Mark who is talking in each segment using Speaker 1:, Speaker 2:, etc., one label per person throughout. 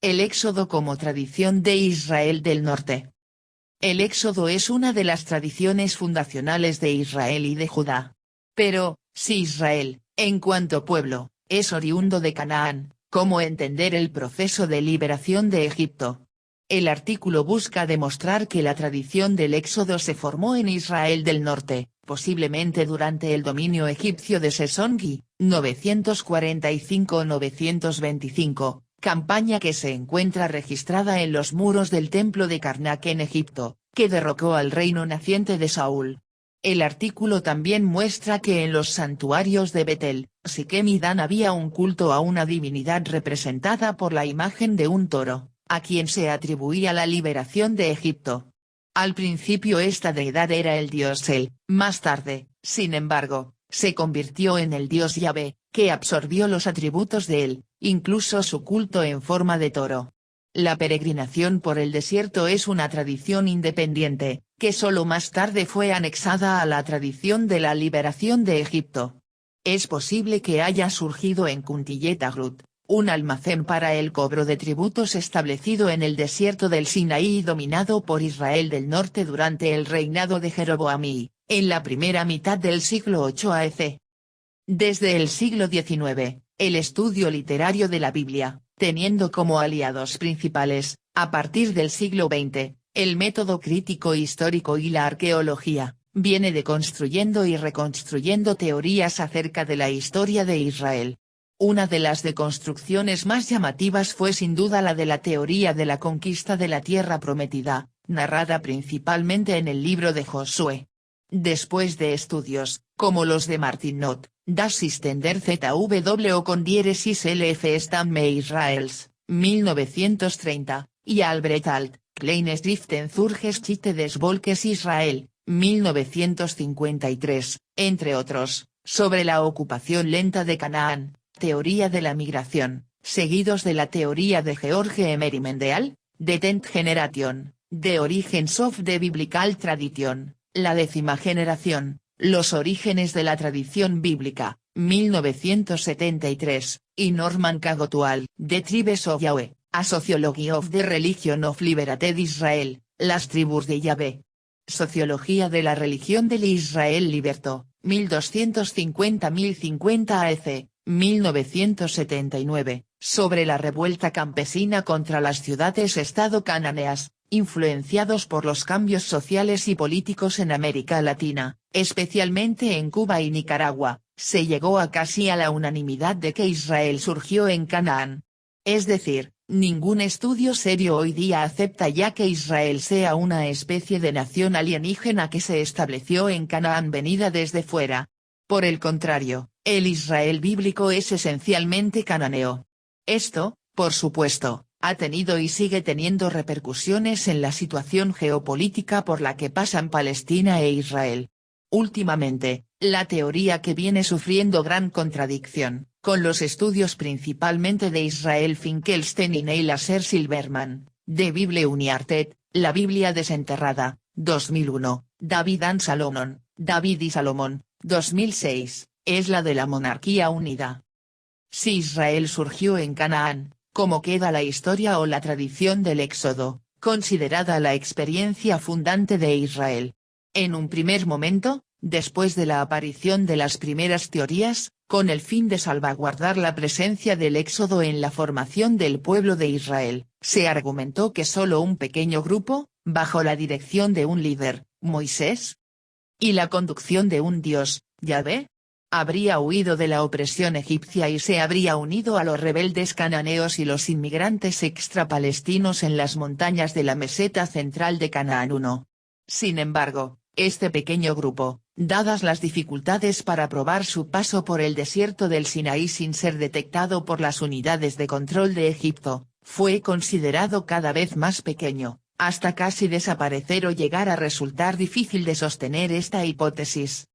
Speaker 1: El Éxodo como tradición de Israel del Norte. El Éxodo es una de las tradiciones fundacionales de Israel y de Judá. Pero, si Israel, en cuanto pueblo, es oriundo de Canaán, ¿cómo entender el proceso de liberación de Egipto? El artículo busca demostrar que la tradición del Éxodo se formó en Israel del Norte, posiblemente durante el dominio egipcio de Sesongi, 945-925, campaña que se encuentra registrada en los muros del templo de Karnak en Egipto, que derrocó al reino naciente de Saúl. El artículo también muestra que en los santuarios de Betel, Siquem y Dan había un culto a una divinidad representada por la imagen de un toro, a quien se atribuía la liberación de Egipto. Al principio esta deidad era el dios El, más tarde, sin embargo, se convirtió en el dios Yahvé, que absorbió los atributos de él, incluso su culto en forma de toro. La peregrinación por el desierto es una tradición independiente, que solo más tarde fue anexada a la tradición de la liberación de Egipto. Es posible que haya surgido en Kuntillet Agrut, un almacén para el cobro de tributos establecido en el desierto del Sinaí y dominado por Israel del Norte durante el reinado de Jeroboam, en la primera mitad del siglo VIII a.C. Desde el siglo XIX, el estudio literario de la Biblia, teniendo como aliados principales, a partir del siglo XX, el método crítico histórico y la arqueología, viene deconstruyendo y reconstruyendo teorías acerca de la historia de Israel. Una de las deconstrucciones más llamativas fue sin duda la de la teoría de la conquista de la tierra prometida, narrada principalmente en el libro de Josué. Después de estudios, como los de Martin Knott, Das Systender ZW con diéresis LF Stamme Israels, 1930, y Albrecht Alt, Kleines Driften zur Geschichte des Volkes Israel, 1953, entre otros, sobre la ocupación lenta de Canaán, teoría de la migración, seguidos de la teoría de George Emery Mendeal, de Tenth Generation, The Origins of the Biblical Tradition, la 10ª generación, los orígenes de la tradición bíblica, 1973, y Norman Cagotual, The Tribes of Yahweh, A Sociology of the Religion of Liberated Israel, las tribus de Yahvé. Sociología de la religión del Israel liberto, 1250-1050 AEC, 1979, sobre la revuelta campesina contra las ciudades-estado cananeas, influenciados por los cambios sociales y políticos en América Latina, especialmente en Cuba y Nicaragua, se llegó a casi a la unanimidad de que Israel surgió en Canaán. Es decir, ningún estudio serio hoy día acepta ya que Israel sea una especie de nación alienígena que se estableció en Canaán venida desde fuera. Por el contrario, el Israel bíblico es esencialmente cananeo. Esto, por supuesto, ha tenido y sigue teniendo repercusiones en la situación geopolítica por la que pasan Palestina e Israel. Últimamente, la teoría que viene sufriendo gran contradicción, con los estudios principalmente de Israel Finkelstein y Neil Asher Silverman, de Bible Uniartet, la Biblia desenterrada, 2001, David and Salomon, David y Salomón, 2006, es la de la monarquía unida. Si Israel surgió en Canaán, ¿cómo queda la historia o la tradición del Éxodo, considerada la experiencia fundante de Israel? En un primer momento, después de la aparición de las primeras teorías, con el fin de salvaguardar la presencia del Éxodo en la formación del pueblo de Israel, se argumentó que solo un pequeño grupo, bajo la dirección de un líder, Moisés, y la conducción de un dios, Yahvé, habría huido de la opresión egipcia y se habría unido a los rebeldes cananeos y los inmigrantes extrapalestinos en las montañas de la meseta central de Canaán I. Sin embargo, este pequeño grupo, dadas las dificultades para probar su paso por el desierto del Sinaí sin ser detectado por las unidades de control de Egipto, fue considerado cada vez más pequeño, hasta casi desaparecer o llegar a resultar difícil de sostener esta hipótesis.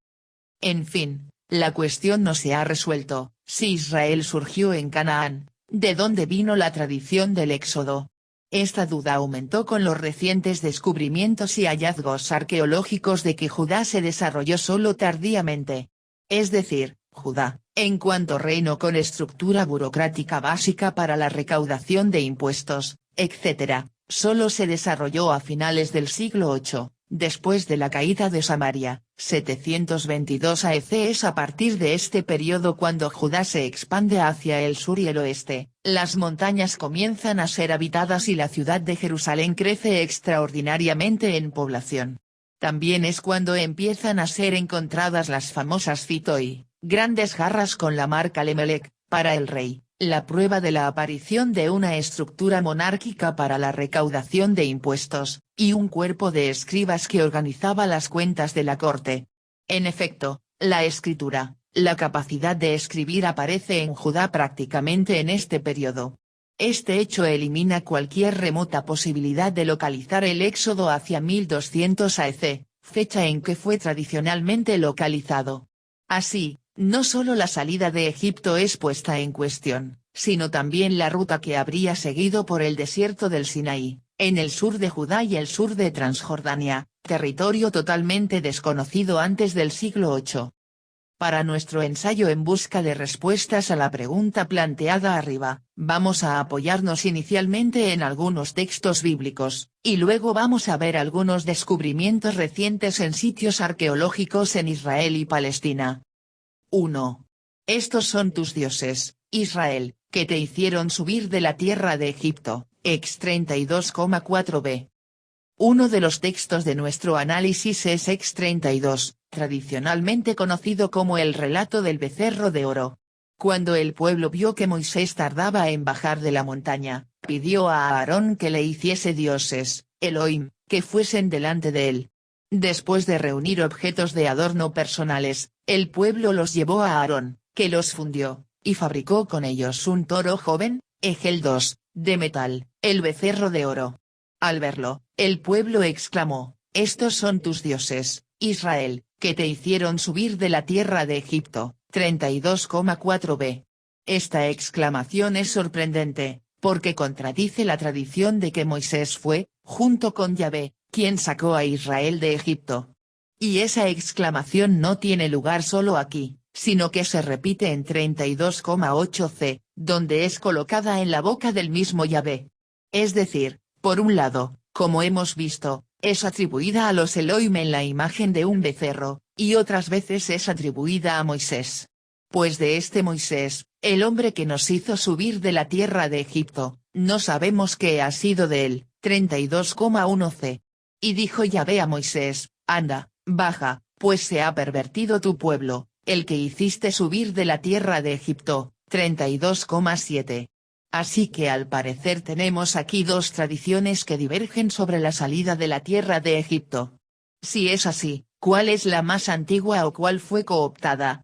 Speaker 1: En fin, la cuestión no se ha resuelto. Si Israel surgió en Canaán, ¿de dónde vino la tradición del Éxodo? Esta duda aumentó con los recientes descubrimientos y hallazgos arqueológicos de que Judá se desarrolló solo tardíamente. Es decir, Judá, en cuanto reino con estructura burocrática básica para la recaudación de impuestos, etc., solo se desarrolló a finales del siglo VIII, después de la caída de Samaria, 722 AEC. Es a partir de este periodo cuando Judá se expande hacia el sur y el oeste, las montañas comienzan a ser habitadas y la ciudad de Jerusalén crece extraordinariamente en población. También es cuando empiezan a ser encontradas las famosas Fitoi, grandes jarras con la marca Lemelec, para el rey, la prueba de la aparición de una estructura monárquica para la recaudación de impuestos, y un cuerpo de escribas que organizaba las cuentas de la corte. En efecto, la escritura, la capacidad de escribir aparece en Judá prácticamente en este periodo. Este hecho elimina cualquier remota posibilidad de localizar el éxodo hacia 1200 AEC, fecha en que fue tradicionalmente localizado. Así, no solo la salida de Egipto es puesta en cuestión, sino también la ruta que habría seguido por el desierto del Sinaí, en el sur de Judá y el sur de Transjordania, territorio totalmente desconocido antes del siglo VIII. Para nuestro ensayo en busca de respuestas a la pregunta planteada arriba, vamos a apoyarnos inicialmente en algunos textos bíblicos, y luego vamos a ver algunos descubrimientos recientes en sitios arqueológicos en Israel y Palestina. 1. Estos son tus dioses, Israel, que te hicieron subir de la tierra de Egipto, Ex 32,4b. Uno de los textos de nuestro análisis es Ex 32, tradicionalmente conocido como el relato del becerro de oro. Cuando el pueblo vio que Moisés tardaba en bajar de la montaña, pidió a Aarón que le hiciese dioses, Elohim, que fuesen delante de él. Después de reunir objetos de adorno personales, el pueblo los llevó a Aarón, que los fundió, y fabricó con ellos un toro joven, Egel 2, de metal, el becerro de oro. Al verlo, el pueblo exclamó, estos son tus dioses, Israel, que te hicieron subir de la tierra de Egipto, 32,4b. Esta exclamación es sorprendente, porque contradice la tradición de que Moisés fue, junto con Yahvé, quien sacó a Israel de Egipto. Y esa exclamación no tiene lugar solo aquí, sino que se repite en 32,8c, donde es colocada en la boca del mismo Yahvé. Es decir, por un lado, como hemos visto, es atribuida a los Elohim en la imagen de un becerro, y otras veces es atribuida a Moisés. Pues de este Moisés, el hombre que nos hizo subir de la tierra de Egipto, no sabemos qué ha sido de él, 32,1c. Y dijo Yahvé a Moisés, anda, baja, pues se ha pervertido tu pueblo, el que hiciste subir de la tierra de Egipto, 32,7. Así que al parecer tenemos aquí dos tradiciones que divergen sobre la salida de la tierra de Egipto. Si es así, ¿cuál es la más antigua o cuál fue cooptada?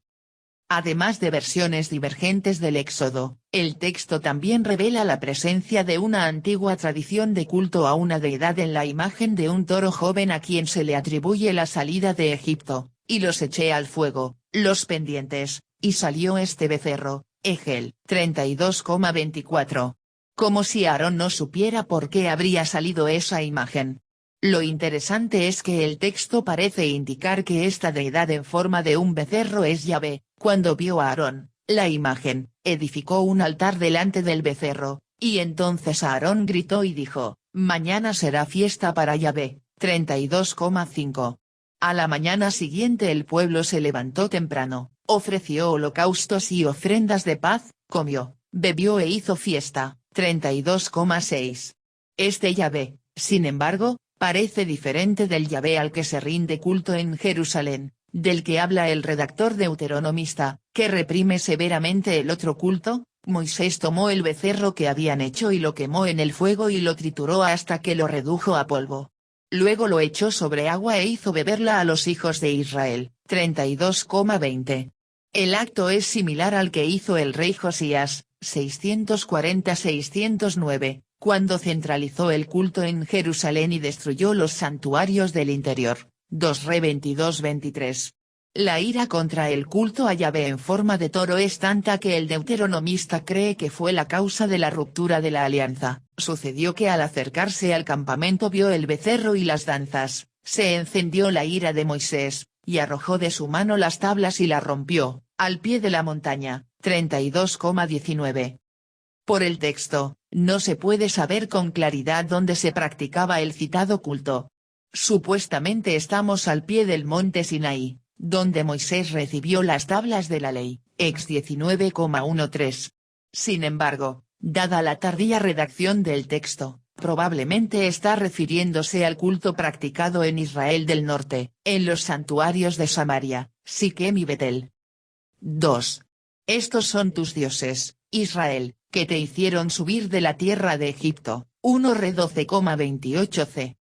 Speaker 1: Además de versiones divergentes del Éxodo, el texto también revela la presencia de una antigua tradición de culto a una deidad en la imagen de un toro joven a quien se le atribuye la salida de Egipto, y los eché al fuego, los pendientes, y salió este becerro, Egel, 32,24. Como si Aarón no supiera por qué habría salido esa imagen. Lo interesante es que el texto parece indicar que esta deidad en forma de un becerro es Yahvé. Cuando vio a Aarón, la imagen, edificó un altar delante del becerro, y entonces Aarón gritó y dijo, mañana será fiesta para Yahvé, 32,5. A la mañana siguiente el pueblo se levantó temprano, ofreció holocaustos y ofrendas de paz, comió, bebió e hizo fiesta, 32,6. Este Yahvé, sin embargo, parece diferente del Yahvé al que se rinde culto en Jerusalén, del que habla el redactor deuteronomista, que reprime severamente el otro culto. Moisés tomó el becerro que habían hecho y lo quemó en el fuego y lo trituró hasta que lo redujo a polvo. Luego lo echó sobre agua e hizo beberla a los hijos de Israel, 32,20. El acto es similar al que hizo el rey Josías, 640-609, cuando centralizó el culto en Jerusalén y destruyó los santuarios del interior. 2 Re 22-23. La ira contra el culto a Yahvé en forma de toro es tanta que el deuteronomista cree que fue la causa de la ruptura de la alianza. Sucedió que al acercarse al campamento vio el becerro y las danzas, se encendió la ira de Moisés, y arrojó de su mano las tablas y la rompió, al pie de la montaña, 32,19. Por el texto, no se puede saber con claridad dónde se practicaba el citado culto. Supuestamente estamos al pie del monte Sinaí, donde Moisés recibió las tablas de la ley, ex 19,13. Sin embargo, dada la tardía redacción del texto, probablemente está refiriéndose al culto practicado en Israel del Norte, en los santuarios de Samaria, Siquem y Betel. 2. Estos son tus dioses, Israel, que te hicieron subir de la tierra de Egipto, 1 Re 12,28c.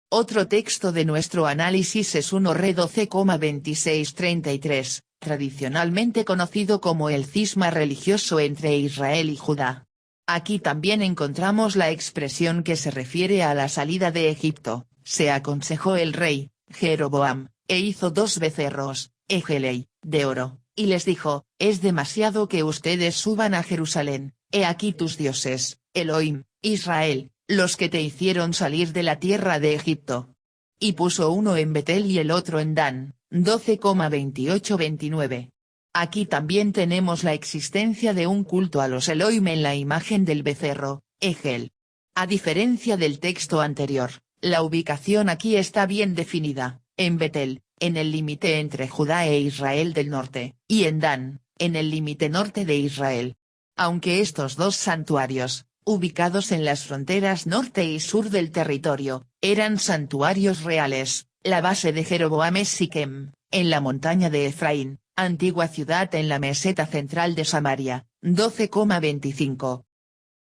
Speaker 1: Otro texto de nuestro análisis es 1 Re 12,2633, tradicionalmente conocido como el cisma religioso entre Israel y Judá. Aquí también encontramos la expresión que se refiere a la salida de Egipto. Se aconsejó el rey, Jeroboam, e hizo 2 becerros, egelei, de oro, y les dijo, es demasiado que ustedes suban a Jerusalén, he aquí tus dioses, Elohim, Israel, los que te hicieron salir de la tierra de Egipto. Y puso uno en Betel y el otro en Dan, 12,28-29. Aquí también tenemos la existencia de un culto a los Elohim en la imagen del becerro, Egel. A diferencia del texto anterior, la ubicación aquí está bien definida, en Betel, en el límite entre Judá e Israel del norte, y en Dan, en el límite norte de Israel. Aunque estos dos santuarios, ubicados en las fronteras norte y sur del territorio, eran santuarios reales, la base de Jeroboam es Siquem, en la montaña de Efraín, antigua ciudad en la meseta central de Samaria, 12,25.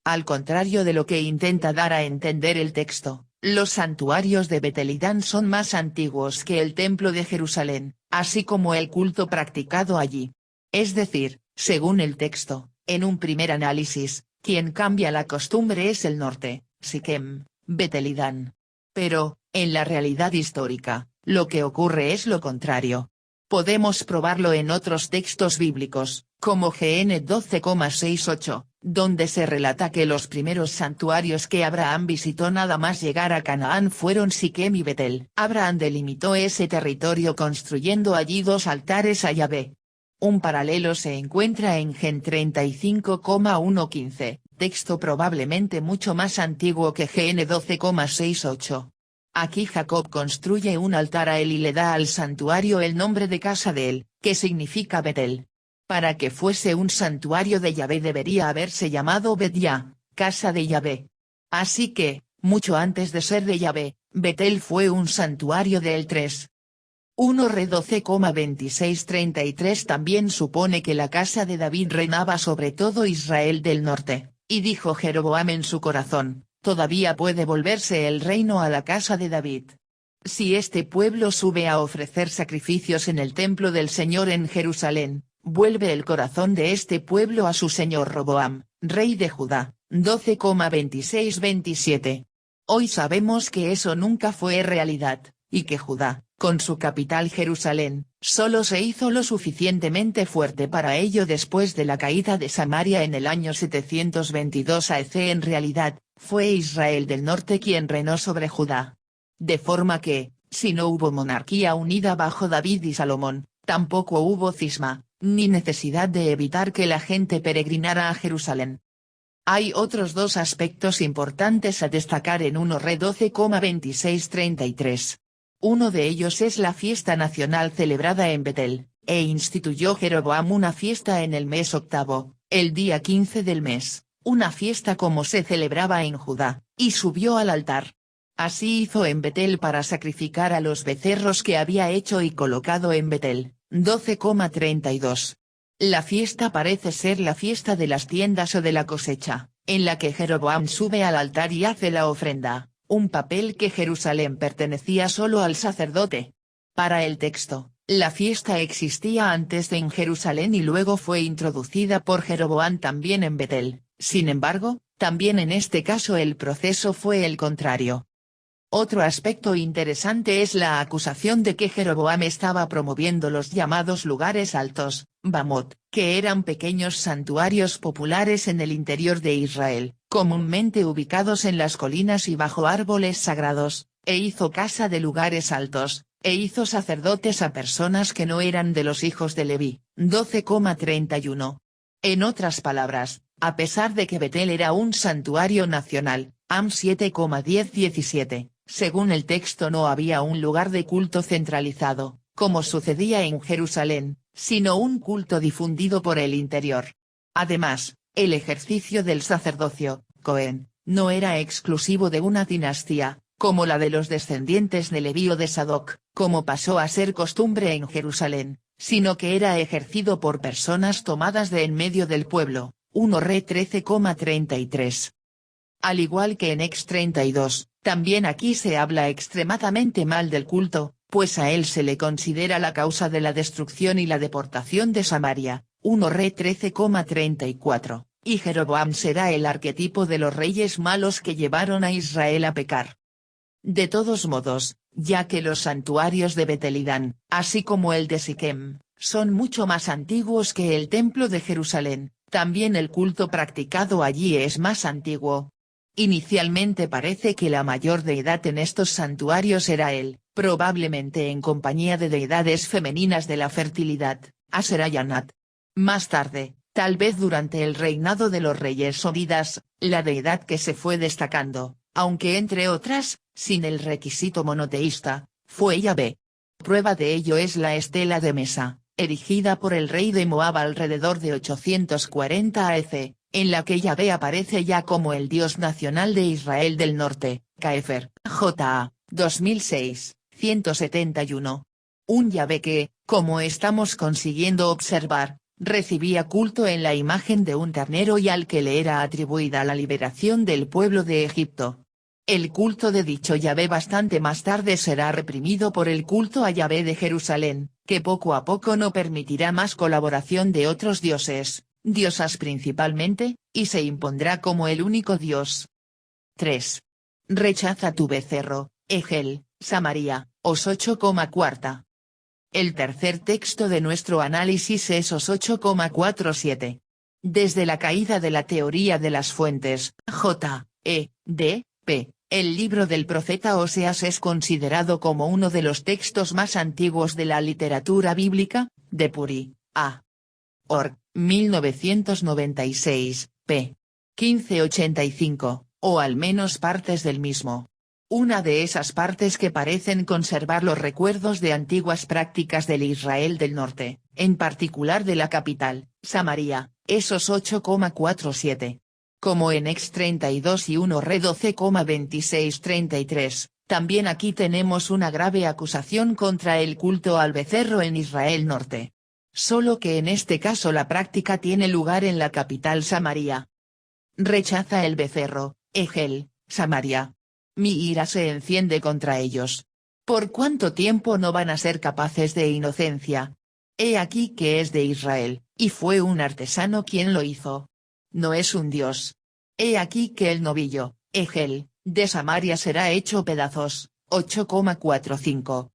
Speaker 1: Al contrario de lo que intenta dar a entender el texto, los santuarios de Betel y Dan son más antiguos que el templo de Jerusalén, así como el culto practicado allí. Es decir, según el texto, en un primer análisis, quien cambia la costumbre es el norte, Siquem, Betel y Dan. Pero, en la realidad histórica, lo que ocurre es lo contrario. Podemos probarlo en otros textos bíblicos, como GN 12,68, donde se relata que los primeros santuarios que Abraham visitó nada más llegar a Canaán fueron Siquem y Betel. Abraham delimitó ese territorio construyendo allí 2 altares a Yahvé. Un paralelo se encuentra en Gen 35,115, texto probablemente mucho más antiguo que GN 12,68. Aquí Jacob construye un altar a él y le da al santuario el nombre de casa de él, que significa Betel. Para que fuese un santuario de Yahvé debería haberse llamado Bet-Yah, casa de Yahvé. Así que, mucho antes de ser de Yahvé, Betel fue un santuario de él. 3. 1 Re 12,2633 también supone que la casa de David reinaba sobre todo Israel del norte, y dijo Jeroboam en su corazón, todavía puede volverse el reino a la casa de David. Si este pueblo sube a ofrecer sacrificios en el templo del Señor en Jerusalén, vuelve el corazón de este pueblo a su señor Roboam, rey de Judá, 12,26-27. Hoy sabemos que eso nunca fue realidad, y que Judá, con su capital Jerusalén, solo se hizo lo suficientemente fuerte para ello después de la caída de Samaria en el año 722 AEC. En realidad, fue Israel del norte quien reinó sobre Judá. De forma que, si no hubo monarquía unida bajo David y Salomón, tampoco hubo cisma, ni necesidad de evitar que la gente peregrinara a Jerusalén. Hay otros 2 aspectos importantes a destacar en 1 Re 12,2633. Uno de ellos es la fiesta nacional celebrada en Betel, e instituyó Jeroboam una fiesta en el mes octavo, el día 15 del mes, una fiesta como se celebraba en Judá, y subió al altar. Así hizo en Betel para sacrificar a los becerros que había hecho y colocado en Betel, 12,32. La fiesta parece ser la fiesta de las tiendas o de la cosecha, en la que Jeroboam sube al altar y hace la ofrenda, un papel que Jerusalén pertenecía solo al sacerdote. Para el texto, la fiesta existía antes en Jerusalén y luego fue introducida por Jeroboam también en Betel. Sin embargo, también en este caso el proceso fue el contrario. Otro aspecto interesante es la acusación de que Jeroboam estaba promoviendo los llamados lugares altos, Bamot, que eran pequeños santuarios populares en el interior de Israel, comúnmente ubicados en las colinas y bajo árboles sagrados, e hizo casa de lugares altos, E hizo sacerdotes a personas que no eran de los hijos de Leví, 12,31. En otras palabras, a pesar de que Betel era un santuario nacional, Am 7,10-17, según el texto no había un lugar de culto centralizado, como sucedía en Jerusalén, sino un culto difundido por el interior. Además, el ejercicio del sacerdocio, Cohen, no era exclusivo de una dinastía, como la de los descendientes de Leví o de Sadoc, como pasó a ser costumbre en Jerusalén, sino que era ejercido por personas tomadas de en medio del pueblo, 1 Re 13,33. Al igual que en Ex 32, también aquí se habla extremadamente mal del culto, pues a él se le considera la causa de la destrucción y la deportación de Samaria, 1 Re 13,34, y Jeroboam será el arquetipo de los reyes malos que llevaron a Israel a pecar. De todos modos, ya que los santuarios de Betel y Dan, así como el de Siquem, son mucho más antiguos que el templo de Jerusalén, también el culto practicado allí es más antiguo. Inicialmente parece que la mayor deidad en estos santuarios era él, probablemente en compañía de deidades femeninas de la fertilidad, Asera y Anat. Más tarde, tal vez durante el reinado de los reyes odidas, la deidad que se fue destacando, aunque entre otras, sin el requisito monoteísta, fue Yahvé. Prueba de ello es la estela de Mesa, erigida por el rey de Moab alrededor de 840 AEC, en la que Yahvé aparece ya como el Dios nacional de Israel del Norte, Caefer, J.A., 2006, 171. Un Yahvé que, como estamos consiguiendo observar, recibía culto en la imagen de un ternero y al que le era atribuida la liberación del pueblo de Egipto. El culto de dicho Yahvé bastante más tarde será reprimido por el culto a Yahvé de Jerusalén, que poco a poco no permitirá más colaboración de otros dioses, diosas principalmente, y se impondrá como el único Dios. 3. Rechaza tu becerro, Egel, Samaria, Os 8,4. El tercer texto de nuestro análisis es Os 8,47. Desde la caída de la teoría de las fuentes, J.E.D.P., el libro del profeta Oseas es considerado como uno de los textos más antiguos de la literatura bíblica, de Puri, A. Org, 1996, p. 1585, o al menos partes del mismo. Una de esas partes que parecen conservar los recuerdos de antiguas prácticas del Israel del Norte, en particular de la capital, Samaria, esos 8,47. Como en Ex 32 y 1 Re 12,26-33, también aquí tenemos una grave acusación contra el culto al becerro en Israel Norte. Solo que en este caso la práctica tiene lugar en la capital Samaria. Rechaza el becerro, Egel, Samaria. Mi ira se enciende contra ellos. ¿Por cuánto tiempo no van a ser capaces de inocencia? He aquí que es de Israel, y fue un artesano quien lo hizo. No es un dios. He aquí que el novillo, Egel, de Samaria será hecho pedazos, 8,45.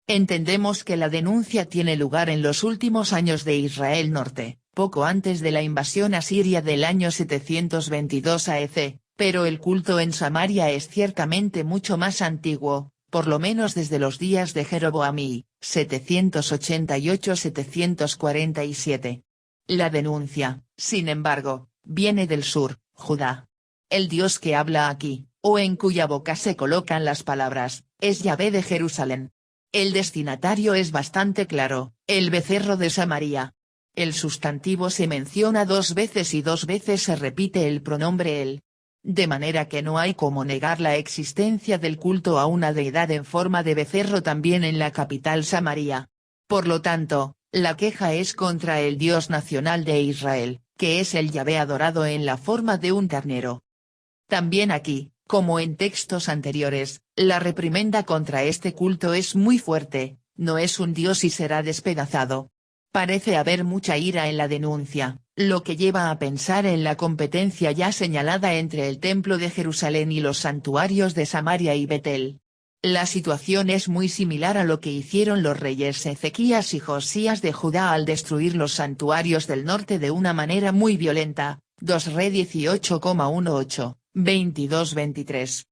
Speaker 1: Entendemos que la denuncia tiene lugar en los últimos años de Israel Norte, poco antes de la invasión asiria del año 722 AEC, pero el culto en Samaria es ciertamente mucho más antiguo, por lo menos desde los días de Jeroboam I, 788-747. La denuncia, sin embargo, viene del sur, Judá. El Dios que habla aquí, o en cuya boca se colocan las palabras, es Yahvé de Jerusalén. El destinatario es bastante claro, el becerro de Samaria. El sustantivo se menciona 2 veces y 2 veces se repite el pronombre él. De manera que no hay como negar la existencia del culto a una deidad en forma de becerro también en la capital Samaria. Por lo tanto, la queja es contra el Dios nacional de Israel, que es el Yahvé adorado en la forma de un ternero. También aquí, como en textos anteriores, la reprimenda contra este culto es muy fuerte, no es un dios y será despedazado. Parece haber mucha ira en la denuncia, lo que lleva a pensar en la competencia ya señalada entre el Templo de Jerusalén y los santuarios de Samaria y Betel. La situación es muy similar a lo que hicieron los reyes Ezequías y Josías de Judá al destruir los santuarios del norte de una manera muy violenta, 2 Re 18,18, 22-23.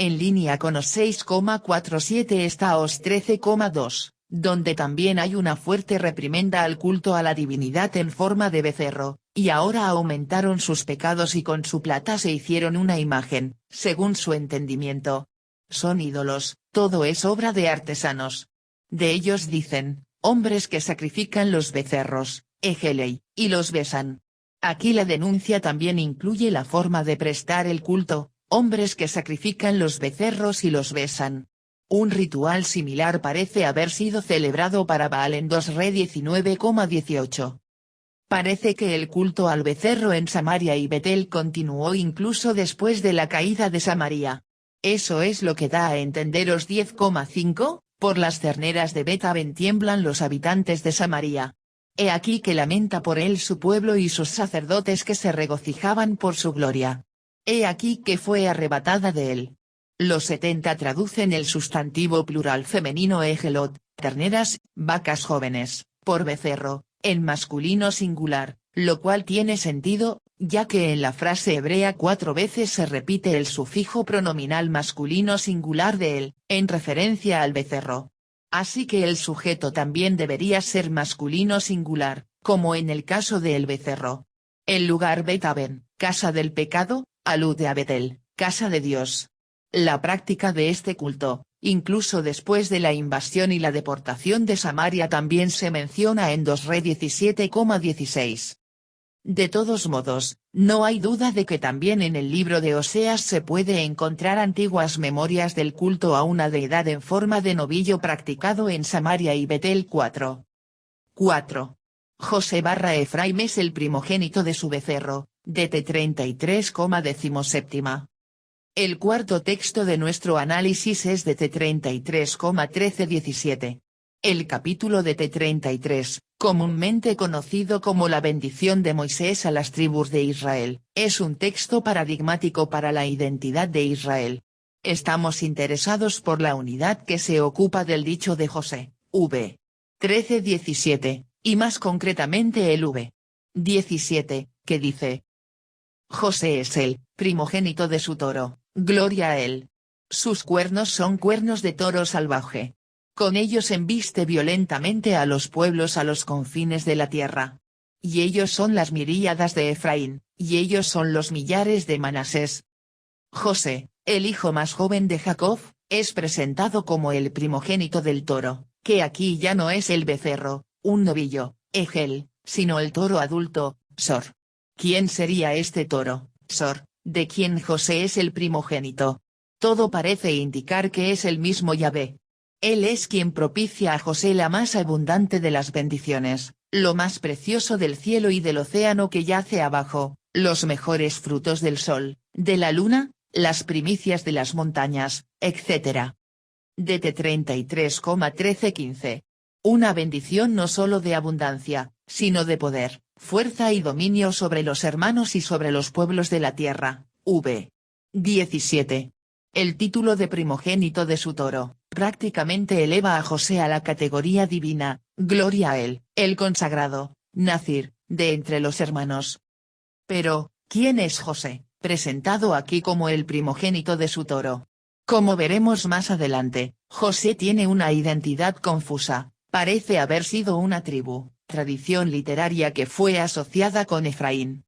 Speaker 1: En línea con os 6,47 está os 13,2, donde también hay una fuerte reprimenda al culto a la divinidad en forma de becerro, y ahora aumentaron sus pecados y con su plata se hicieron una imagen, según su entendimiento. Son ídolos, todo es obra de artesanos. De ellos dicen, hombres que sacrifican los becerros, ejelei, y los besan. Aquí la denuncia también incluye la forma de prestar el culto, hombres que sacrifican los becerros y los besan. Un ritual similar parece haber sido celebrado para Baal en 2 Re 19,18. Parece que el culto al becerro en Samaria y Betel continuó incluso después de la caída de Samaria. Eso es lo que da a entender os 10,5, por las terneras de Bet-Aven tiemblan los habitantes de Samaria. He aquí que lamenta por él su pueblo y sus sacerdotes que se regocijaban por su gloria. He aquí que fue arrebatada de él. Los 70 traducen el sustantivo plural femenino ejelot, terneras, vacas jóvenes, por becerro, en masculino singular, lo cual tiene sentido, ya que en la frase hebrea 4 veces se repite el sufijo pronominal masculino singular de él, en referencia al becerro. Así que el sujeto también debería ser masculino singular, como en el caso de el becerro. El lugar Bet-Aven, casa del pecado, alude a Betel, casa de Dios. La práctica de este culto, incluso después de la invasión y la deportación de Samaria también se menciona en 2 Re 17,16. De todos modos, no hay duda de que también en el libro de Oseas se puede encontrar antiguas memorias del culto a una deidad en forma de novillo practicado en Samaria y Betel 4. José / Efraim es el primogénito de su becerro, DT 33,17. El cuarto texto de nuestro análisis es DT 33,13-17. El capítulo DT 33, comúnmente conocido como la bendición de Moisés a las tribus de Israel, es un texto paradigmático para la identidad de Israel. Estamos interesados por la unidad que se ocupa del dicho de José, v. 13-17, y más concretamente el v. 17, que dice: José es el primogénito de su toro, gloria a él. Sus cuernos son cuernos de toro salvaje. Con ellos embiste violentamente a los pueblos a los confines de la tierra. Y ellos son las miríadas de Efraín, y ellos son los millares de Manasés. José, el hijo más joven de Jacob, es presentado como el primogénito del toro, que aquí ya no es el becerro, un novillo, ejel, sino el toro adulto, Sor. ¿Quién sería este toro, Sor, de quien José es el primogénito? Todo parece indicar que es el mismo Yahvé. Él es quien propicia a José la más abundante de las bendiciones, lo más precioso del cielo y del océano que yace abajo, los mejores frutos del sol, de la luna, las primicias de las montañas, etc. DT 33,13-15. Una bendición no solo de abundancia, sino de poder, fuerza y dominio sobre los hermanos y sobre los pueblos de la tierra, v. 17. El título de primogénito de su toro, prácticamente eleva a José a la categoría divina, gloria a él, el consagrado, Nazir, de entre los hermanos. Pero, ¿quién es José, presentado aquí como el primogénito de su toro? Como veremos más adelante, José tiene una identidad confusa, parece haber sido una tribu, tradición literaria que fue asociada con Efraín.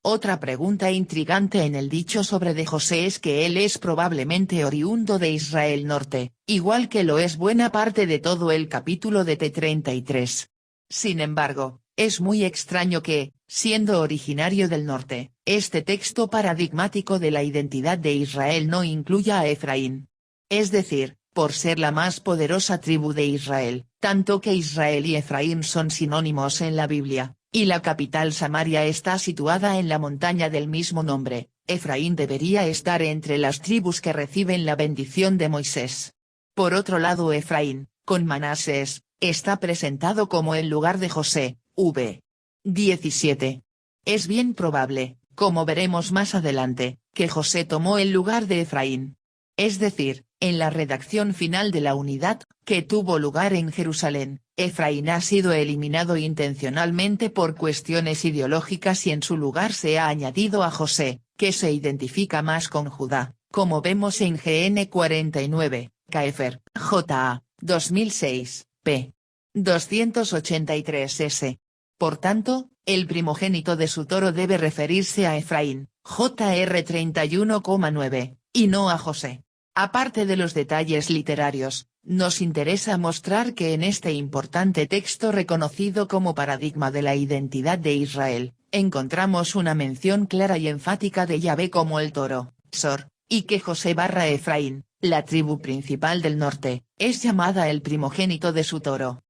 Speaker 1: Otra pregunta intrigante en el dicho sobre de José es que él es probablemente oriundo de Israel Norte, igual que lo es buena parte de todo el capítulo de T33. Sin embargo, es muy extraño que, siendo originario del norte, este texto paradigmático de la identidad de Israel no incluya a Efraín. Es decir, por ser la más poderosa tribu de Israel, tanto que Israel y Efraín son sinónimos en la Biblia, y la capital Samaria está situada en la montaña del mismo nombre, Efraín debería estar entre las tribus que reciben la bendición de Moisés. Por otro lado Efraín, con Manasés, está presentado como el lugar de José, v. 17. Es bien probable, como veremos más adelante, que José tomó el lugar de Efraín. Es decir, en la redacción final de la unidad, que tuvo lugar en Jerusalén, Efraín ha sido eliminado intencionalmente por cuestiones ideológicas y en su lugar se ha añadido a José, que se identifica más con Judá, como vemos en GN 49, Kaefer, J.A., 2006, p. 283s. Por tanto, el primogénito de su toro debe referirse a Efraín, Jr 31,9, y no a José. Aparte de los detalles literarios, nos interesa mostrar que en este importante texto reconocido como paradigma de la identidad de Israel, encontramos una mención clara y enfática de Yahvé como el toro, Sor, y que José/Efraín, la tribu principal del norte, es llamada el primogénito de su toro.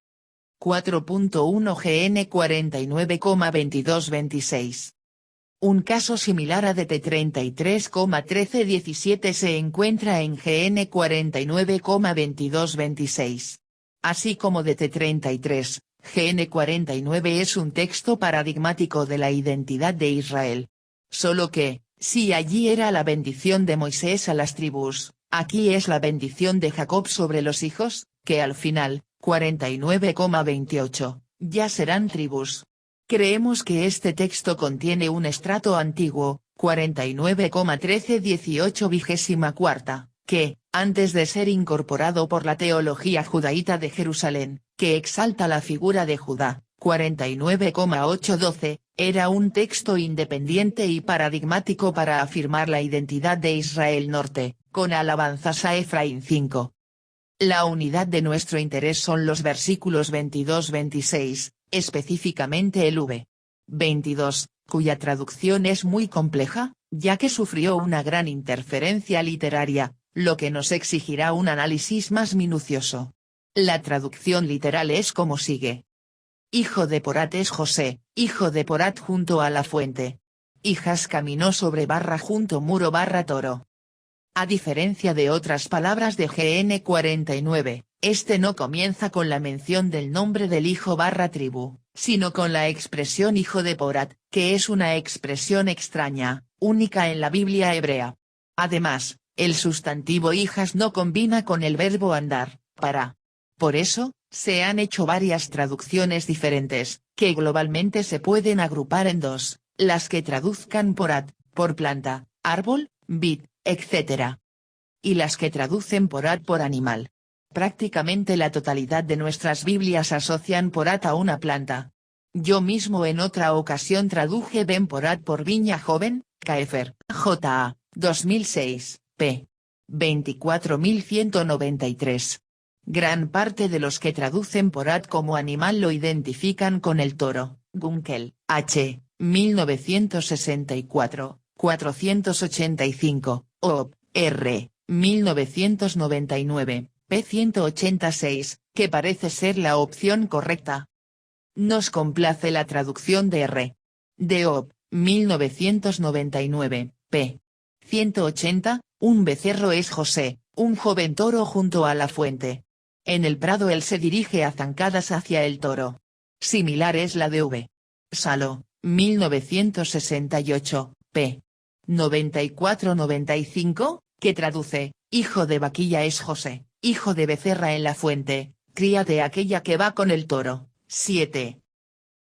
Speaker 1: 4.1 GN 49,2226. Un caso similar a DT 33,1317 se encuentra en GN 49,2226. Así como DT 33, GN 49 es un texto paradigmático de la identidad de Israel. Solo que, si allí era la bendición de Moisés a las tribus, aquí es la bendición de Jacob sobre los hijos, que al final, 49,28, ya serán tribus. Creemos que este texto contiene un estrato antiguo, 49,1318 que, antes de ser incorporado por la teología judaíta de Jerusalén, que exalta la figura de Judá, 49,812, era un texto independiente y paradigmático para afirmar la identidad de Israel Norte, con alabanzas a Efraín 5. La unidad de nuestro interés son los versículos 22-26, específicamente el v. 22, cuya traducción es muy compleja, ya que sufrió una gran interferencia literaria, lo que nos exigirá un análisis más minucioso. La traducción literal es como sigue. Hijo de Porat es José, hijo de Porat junto a la fuente. Hijas caminó sobre junto muro toro. A diferencia de otras palabras de GN 49, este no comienza con la mención del nombre del hijo tribu, sino con la expresión hijo de Porat, que es una expresión extraña, única en la Biblia hebrea. Además, el sustantivo hijas no combina con el verbo andar, para. Por eso, se han hecho varias traducciones diferentes, que globalmente se pueden agrupar en dos, las que traduzcan Porat, por planta, árbol, vid, etc. Y las que traducen Porat por animal. Prácticamente la totalidad de nuestras Biblias asocian Porat a una planta. Yo mismo en otra ocasión traduje Ben Porat por viña joven, Kaefer, J.A., 2006, p. 24193. Gran parte de los que traducen Porat como animal lo identifican con el toro, Gunkel, H., 1964, 485, Ob. R., 1999, p. 186, que parece ser la opción correcta. Nos complace la traducción de R. de Ob. 1999, p. 180, un becerro es José, un joven toro junto a la fuente. En el prado él se dirige a zancadas hacia el toro. Similar es la de V. Salo, 1968, p. 94-95, que traduce, hijo de vaquilla es José, hijo de becerra en la fuente, cría de aquella que va con el toro. 7.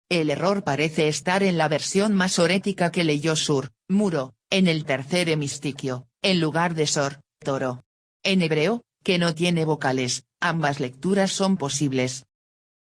Speaker 1: El error parece estar en la versión masorética que leyó Sur, Muro, en el tercer hemistiquio, en lugar de Sor, toro. En hebreo, que no tiene vocales, ambas lecturas son posibles.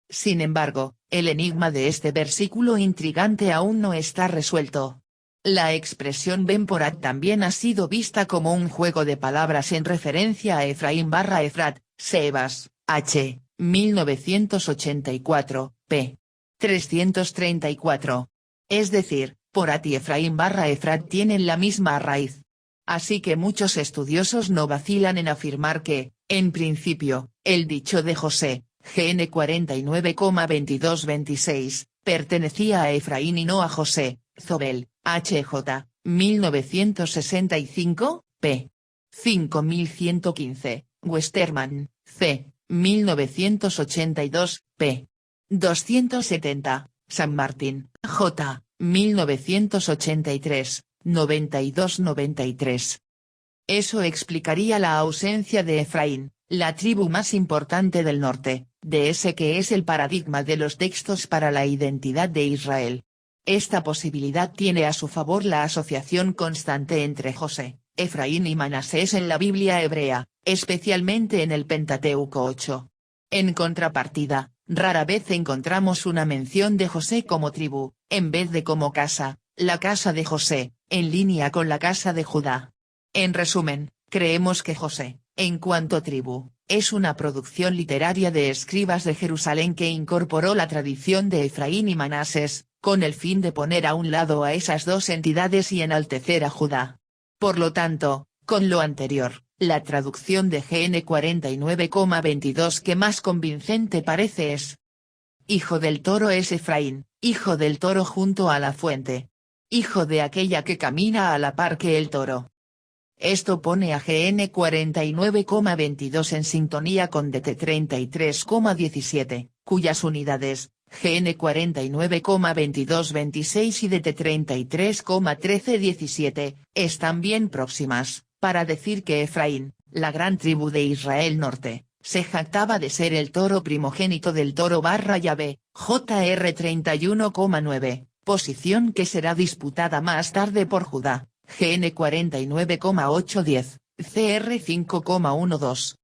Speaker 1: Sin embargo, el enigma de este versículo intrigante aún no está resuelto. La expresión Ben Porat también ha sido vista como un juego de palabras en referencia a Efraín/Efrat, Sebas, H., 1984, p. 334. Es decir, Porat y Efraín/Efrat tienen la misma raíz. Así que muchos estudiosos no vacilan en afirmar que, en principio, el dicho de José, GN 49,2226, pertenecía a Efraín y no a José, Zobel, HJ, 1965, p. 5115, Westermann, C., 1982, p. 270, San Martín, J., 1983, 92-93. Eso explicaría la ausencia de Efraín, la tribu más importante del norte, de ese que es el paradigma de los textos para la identidad de Israel. Esta posibilidad tiene a su favor la asociación constante entre José, Efraín y Manasés en la Biblia hebrea, especialmente en el Pentateuco 8. En contrapartida, rara vez encontramos una mención de José como tribu, en vez de como casa, la casa de José, en línea con la casa de Judá. En resumen, creemos que José, en cuanto tribu, es una producción literaria de escribas de Jerusalén que incorporó la tradición de Efraín y Manasés, con el fin de poner a un lado a esas dos entidades y enaltecer a Judá. Por lo tanto, con lo anterior, la traducción de GN 49,22 que más convincente parece es: hijo del toro es Efraín, hijo del toro junto a la fuente. Hijo de aquella que camina a la par que el toro. Esto pone a GN 49,22 en sintonía con DT 33,17, cuyas unidades, GN 49,2226 y DT 33,1317, están bien próximas, para decir que Efraín, la gran tribu de Israel Norte, se jactaba de ser el toro primogénito del toro barra Yahvé, JR 31,9, posición que será disputada más tarde por Judá. GN 49,810, CR 5,12.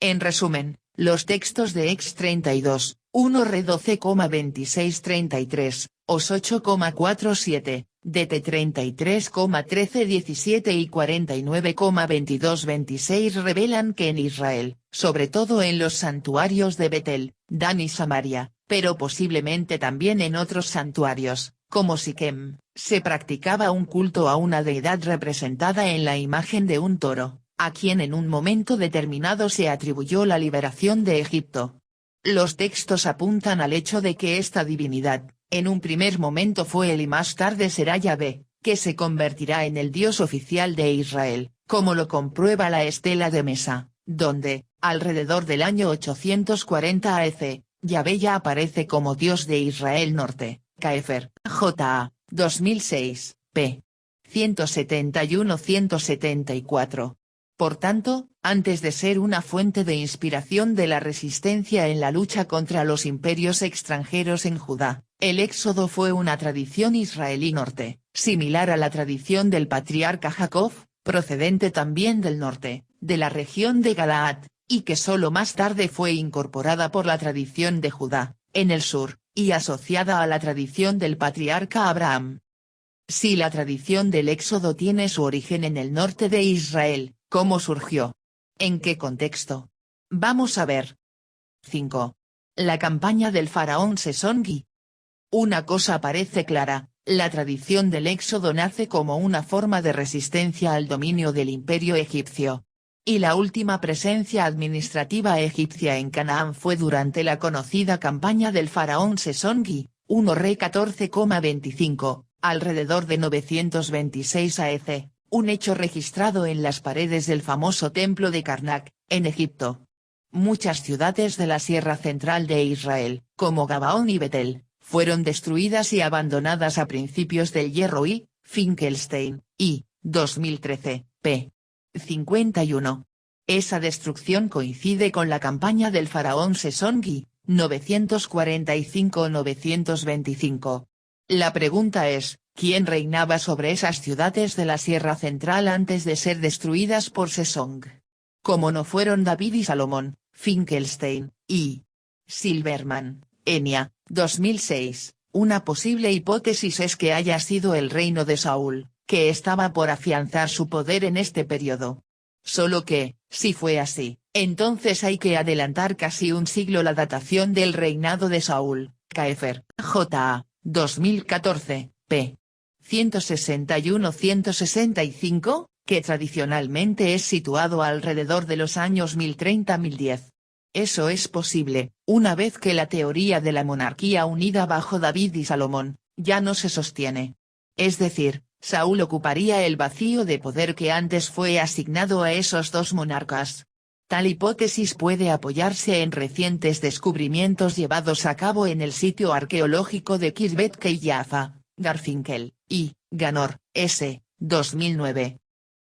Speaker 1: En resumen, los textos de Ex 32, 1 Re 12,2633, Os 8,47, DT 33,1317 y 49,2226 revelan que en Israel, sobre todo en los santuarios de Betel, Dan y Samaria, pero posiblemente también en otros santuarios, como Siquem, se practicaba un culto a una deidad representada en la imagen de un toro, a quien en un momento determinado se atribuyó la liberación de Egipto. Los textos apuntan al hecho de que esta divinidad, en un primer momento fue él y más tarde será Yahvé, que se convertirá en el dios oficial de Israel, como lo comprueba la estela de Mesa, donde, alrededor del año 840 AEC, Yahvé ya aparece como dios de Israel Norte. Kaefer, J.A., 2006, p. 171-174. Por tanto, antes de ser una fuente de inspiración de la resistencia en la lucha contra los imperios extranjeros en Judá, el Éxodo fue una tradición israelí norte, similar a la tradición del patriarca Jacob, procedente también del norte, de la región de Galaad, y que solo más tarde fue incorporada por la tradición de Judá, en el sur, y asociada a la tradición del patriarca Abraham. Si la tradición del Éxodo tiene su origen en el norte de Israel, ¿cómo surgió? ¿En qué contexto? Vamos a ver. 5. La campaña del faraón Sesongi. Una cosa parece clara, la tradición del Éxodo nace como una forma de resistencia al dominio del imperio egipcio. Y la última presencia administrativa egipcia en Canaán fue durante la conocida campaña del faraón Sesongi, 1 Re 14,25, alrededor de 926 AEC, un hecho registrado en las paredes del famoso templo de Karnak, en Egipto. Muchas ciudades de la Sierra Central de Israel, como Gabaón y Betel, fueron destruidas y abandonadas a principios del Hierro y, Finkelstein, y, 2013, p. 51. Esa destrucción coincide con la campaña del faraón Sesongi, 945-925. La pregunta es, ¿quién reinaba sobre esas ciudades de la Sierra Central antes de ser destruidas por Sesong? Como no fueron David y Salomón, Finkelstein, y Silverman, Enya, 2006, una posible hipótesis es que haya sido el reino de Saúl, que estaba por afianzar su poder en este periodo. Solo que, si fue así, entonces hay que adelantar casi un siglo la datación del reinado de Saúl. Kaefer, J.A., 2014, p. 161-165, que tradicionalmente es situado alrededor de los años 1030-1010. Eso es posible, una vez que la teoría de la monarquía unida bajo David y Salomón, ya no se sostiene. Es decir, Saúl ocuparía el vacío de poder que antes fue asignado a esos dos monarcas. Tal hipótesis puede apoyarse en recientes descubrimientos llevados a cabo en el sitio arqueológico de Kirbet Keiyafa, Garfinkel, y Ganor, S. 2009.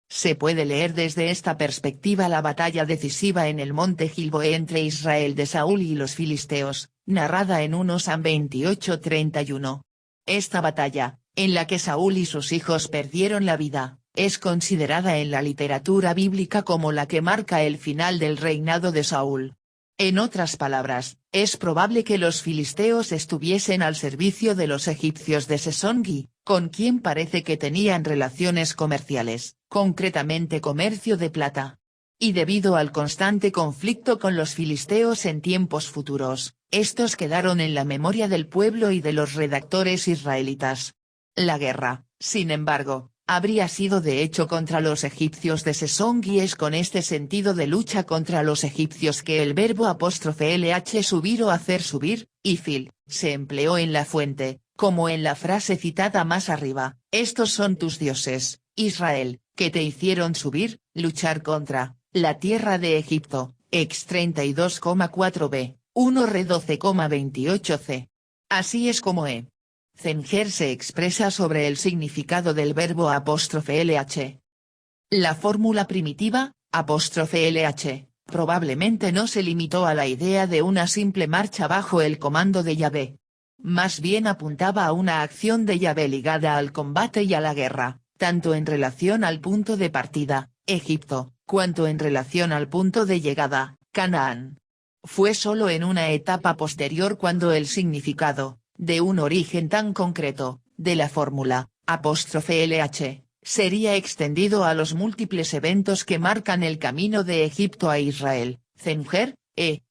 Speaker 1: Se puede leer desde esta perspectiva la batalla decisiva en el monte Gilboa entre Israel de Saúl y los filisteos, narrada en 1 Sam 28:31. Esta batalla, en la que Saúl y sus hijos perdieron la vida, Es considerada en la literatura bíblica como la que marca el final del reinado de Saúl. En otras palabras, es probable que los filisteos estuviesen al servicio de los egipcios de Sesongi, con quien parece que tenían relaciones comerciales, concretamente comercio de plata. Y debido al constante conflicto con los filisteos en tiempos futuros, estos quedaron en la memoria del pueblo y de los redactores israelitas. La guerra, sin embargo, habría sido de hecho contra los egipcios de Sesongi. Es con este sentido de lucha contra los egipcios que el verbo *lh subir o hacer subir, ifil, se empleó en la fuente, como en la frase citada más arriba: estos son tus dioses, Israel, que te hicieron subir, luchar contra, la tierra de Egipto, ex 32,4b, 1 re 12,28c. Así es como Zenger se expresa sobre el significado del verbo *lh. La fórmula primitiva, *lh, probablemente no se limitó a la idea de una simple marcha bajo el comando de Yahvé. Más bien apuntaba a una acción de Yahvé ligada al combate y a la guerra, tanto en relación al punto de partida, Egipto, cuanto en relación al punto de llegada, Canaán. Fue solo en una etapa posterior cuando el significado, de un origen tan concreto, de la fórmula, *lh, sería extendido a los múltiples eventos que marcan el camino de Egipto a Israel. Zenger,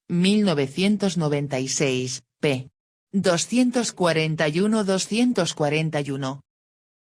Speaker 1: 1996, p. 241-241.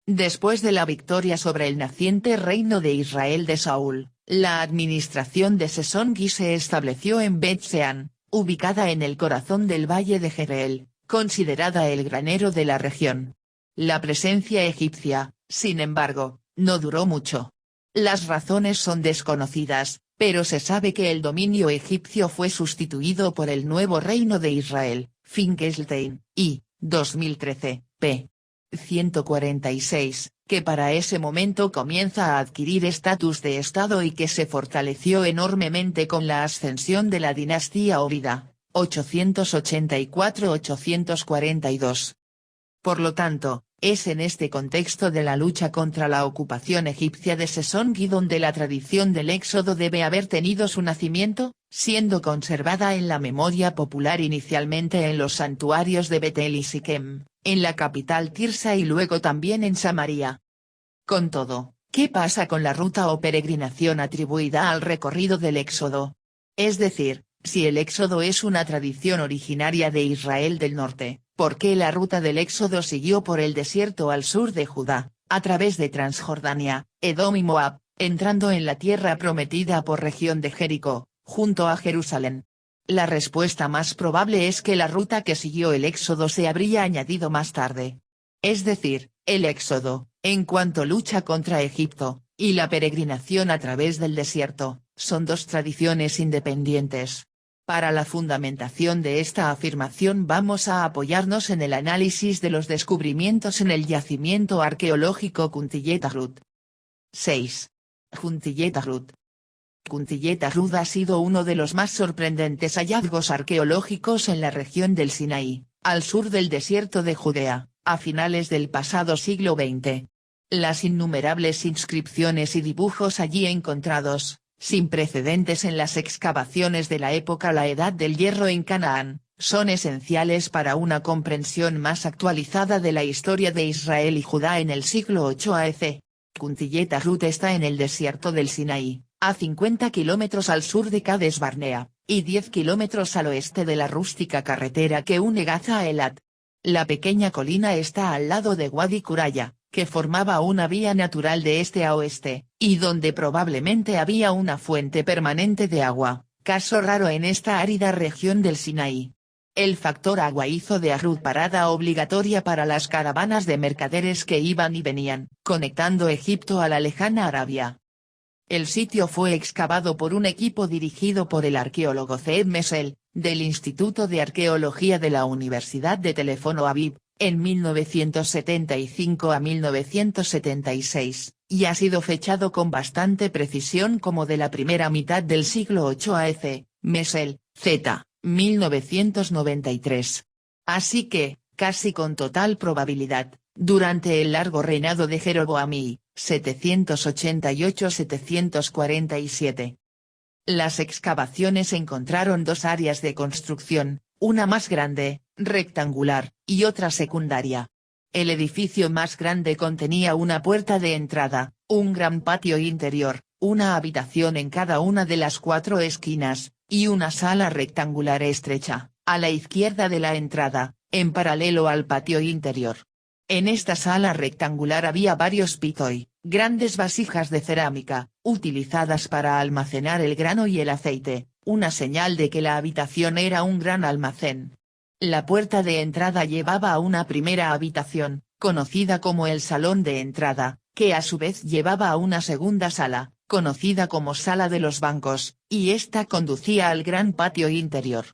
Speaker 1: Después de la victoria sobre el naciente reino de Israel de Saúl, la administración de Sesongi se estableció en Bet-Sean, ubicada en el corazón del valle de Jereel, considerada el granero de la región. La presencia egipcia, sin embargo, no duró mucho. Las razones son desconocidas, pero se sabe que el dominio egipcio fue sustituido por el nuevo reino de Israel, Finkelstein, y, 2013, p. 146, que para ese momento comienza a adquirir estatus de Estado y que se fortaleció enormemente con la ascensión de la dinastía Ovida, 884-842. Por lo tanto, es en este contexto de la lucha contra la ocupación egipcia de Sesongi donde la tradición del éxodo debe haber tenido su nacimiento, siendo conservada en la memoria popular inicialmente en los santuarios de Betel y Siquem, en la capital Tirsa y luego también en Samaria. Con todo, ¿qué pasa con la ruta o peregrinación atribuida al recorrido del éxodo? Es decir, si el éxodo es una tradición originaria de Israel del norte, ¿por qué la ruta del éxodo siguió por el desierto al sur de Judá, a través de Transjordania, Edom y Moab, entrando en la tierra prometida por región de Jericó, junto a Jerusalén? La respuesta más probable es que la ruta que siguió el éxodo se habría añadido más tarde. Es decir, el éxodo, en cuanto lucha contra Egipto, y la peregrinación a través del desierto, son dos tradiciones independientes. Para la fundamentación de esta afirmación vamos a apoyarnos en el análisis de los descubrimientos en el yacimiento arqueológico Kuntillet-Arut. 6. Kuntillet-Arut. Kuntillet-Arut ha sido uno de los más sorprendentes hallazgos arqueológicos en la región del Sinaí, al sur del desierto de Judea, a finales del pasado siglo XX. Las innumerables inscripciones y dibujos allí encontrados, sin precedentes en las excavaciones de la época la Edad del Hierro en Canaán, son esenciales para una comprensión más actualizada de la historia de Israel y Judá en el siglo VIII a.C. Kuntillet-Arut está en el desierto del Sinaí, a 50 kilómetros al sur de Cades Barnea, y 10 kilómetros al oeste de la rústica carretera que une Gaza a Elat. La pequeña colina está al lado de Wadi Kuraya, que formaba una vía natural de este a oeste, y donde probablemente había una fuente permanente de agua, caso raro en esta árida región del Sinaí. El factor agua hizo de Arut parada obligatoria para las caravanas de mercaderes que iban y venían, conectando Egipto a la lejana Arabia. El sitio fue excavado por un equipo dirigido por el arqueólogo Zeev Mesel, del Instituto de Arqueología de la Universidad de Tel Aviv, en 1975 a 1976, y ha sido fechado con bastante precisión como de la primera mitad del siglo VIII a.C., Mesel, Z. 1993. Así que, casi con total probabilidad, durante el largo reinado de Jeroboam, 788-747. Las excavaciones encontraron dos áreas de construcción, una más grande, rectangular, y otra secundaria. El edificio más grande contenía una puerta de entrada, un gran patio interior, una habitación en cada una de las 4 esquinas, y una sala rectangular estrecha, a la izquierda de la entrada, en paralelo al patio interior. En esta sala rectangular había varios pitoi, grandes vasijas de cerámica, utilizadas para almacenar el grano y el aceite, una señal de que la habitación era un gran almacén. La puerta de entrada llevaba a una primera habitación, conocida como el salón de entrada, que a su vez llevaba a una segunda sala, conocida como sala de los bancos, y esta conducía al gran patio interior.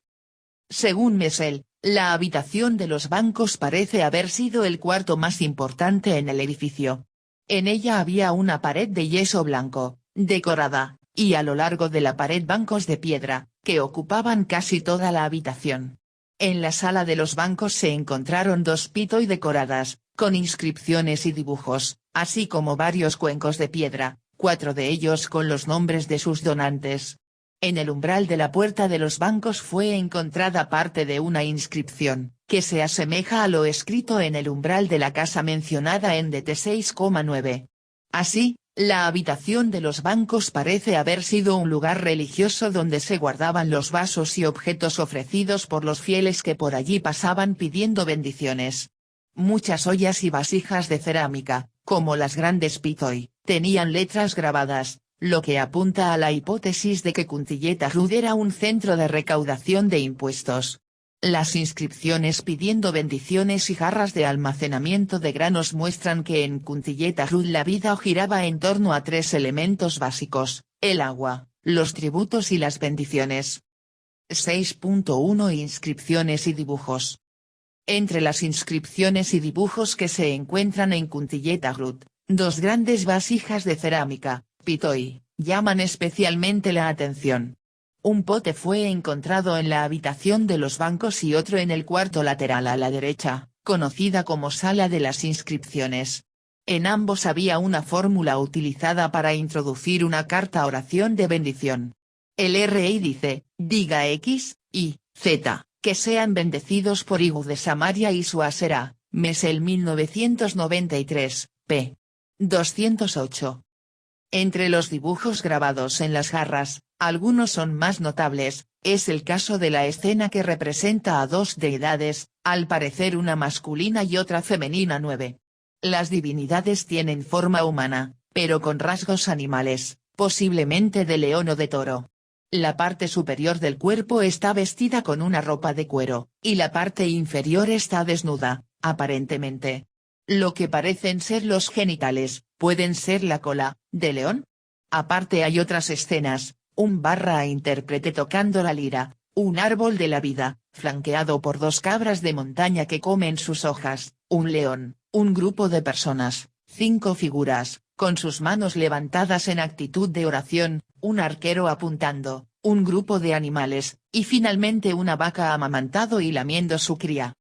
Speaker 1: Según Messel, la habitación de los bancos parece haber sido el cuarto más importante en el edificio. En ella había una pared de yeso blanco, decorada, y a lo largo de la pared bancos de piedra, que ocupaban casi toda la habitación. En la sala de los bancos se encontraron 2 pitoi decoradas, con inscripciones y dibujos, así como varios cuencos de piedra, 4 de ellos con los nombres de sus donantes. En el umbral de la puerta de los bancos fue encontrada parte de una inscripción, que se asemeja a lo escrito en el umbral de la casa mencionada en DT 6,9. Así, la habitación de los bancos parece haber sido un lugar religioso donde se guardaban los vasos y objetos ofrecidos por los fieles que por allí pasaban pidiendo bendiciones. Muchas ollas y vasijas de cerámica, como las grandes pitoi, tenían letras grabadas, lo que apunta a la hipótesis de que Kuntiyetarud era un centro de recaudación de impuestos. Las inscripciones pidiendo bendiciones y jarras de almacenamiento de granos muestran que en Kuntiyetarud la vida giraba en torno a 3 elementos básicos, el agua, los tributos y las bendiciones. 6.1 Inscripciones y dibujos. Entre las inscripciones y dibujos que se encuentran en Kuntiyetarud, 2 grandes vasijas de cerámica, pitoi, llaman especialmente la atención. Un pote fue encontrado en la habitación de los bancos y otro en el cuarto lateral a la derecha, conocida como sala de las inscripciones. En ambos había una fórmula utilizada para introducir una carta oración de bendición. El RI dice, diga X, Y, Z, que sean bendecidos por Igu de Samaria y su Asera, Messel 1993, p. 208. Entre los dibujos grabados en las jarras, algunos son más notables, es el caso de la escena que representa a 2 deidades, al parecer una masculina y otra femenina 9. Las divinidades tienen forma humana, pero con rasgos animales, posiblemente de león o de toro. La parte superior del cuerpo está vestida con una ropa de cuero, y la parte inferior está desnuda, aparentemente. Lo que parecen ser los genitales, pueden ser la cola, de león. Aparte hay otras escenas, un intérprete tocando la lira, un árbol de la vida, flanqueado por 2 cabras de montaña que comen sus hojas, un león, un grupo de personas, 5 figuras, con sus manos levantadas en actitud de oración, un arquero apuntando, un grupo de animales, y finalmente una vaca amamantado y lamiendo su cría.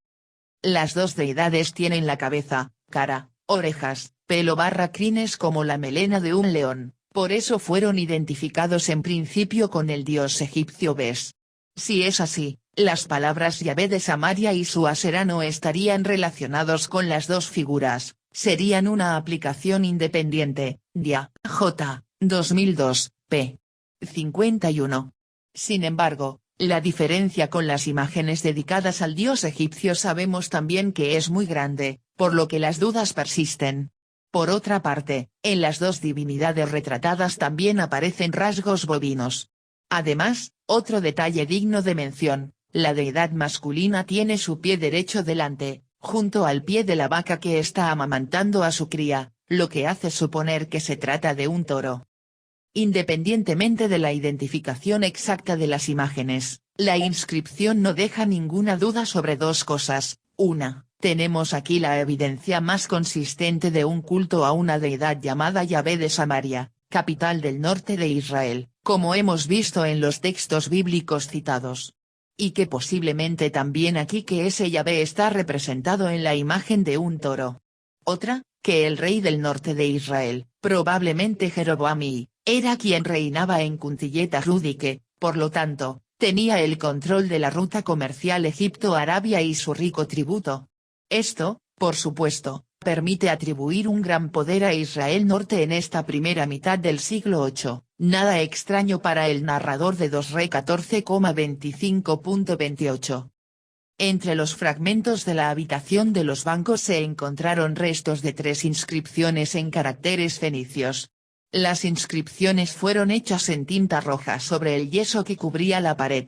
Speaker 1: Las 2 deidades tienen la cabeza, cara, orejas, pelo crines como la melena de un león, por eso fueron identificados en principio con el dios egipcio Bes. Si es así, las palabras Yahvé de Samaria y su Asera no estarían relacionados con las 2 figuras, serían una aplicación independiente, Dia, J. 2002, p. 51. Sin embargo, la diferencia con las imágenes dedicadas al dios egipcio sabemos también que es muy grande, por lo que las dudas persisten. Por otra parte, en las 2 divinidades retratadas también aparecen rasgos bovinos. Además, otro detalle digno de mención, la deidad masculina tiene su pie derecho delante, junto al pie de la vaca que está amamantando a su cría, lo que hace suponer que se trata de un toro. Independientemente de la identificación exacta de las imágenes, la inscripción no deja ninguna duda sobre 2 cosas. Una, tenemos aquí la evidencia más consistente de un culto a una deidad llamada Yahvé de Samaria, capital del norte de Israel, como hemos visto en los textos bíblicos citados. Y que posiblemente también aquí que ese Yahvé está representado en la imagen de un toro. Otra, que el rey del norte de Israel, probablemente Jeroboam I, era quien reinaba en Cuntillet-Arud y que, por lo tanto, tenía el control de la ruta comercial Egipto-Arabia y su rico tributo. Esto, por supuesto, permite atribuir un gran poder a Israel Norte en esta primera mitad del siglo VIII, nada extraño para el narrador de 2 Rey 14,25.28. Entre los fragmentos de la habitación de los bancos se encontraron restos de 3 inscripciones en caracteres fenicios. Las inscripciones fueron hechas en tinta roja sobre el yeso que cubría la pared.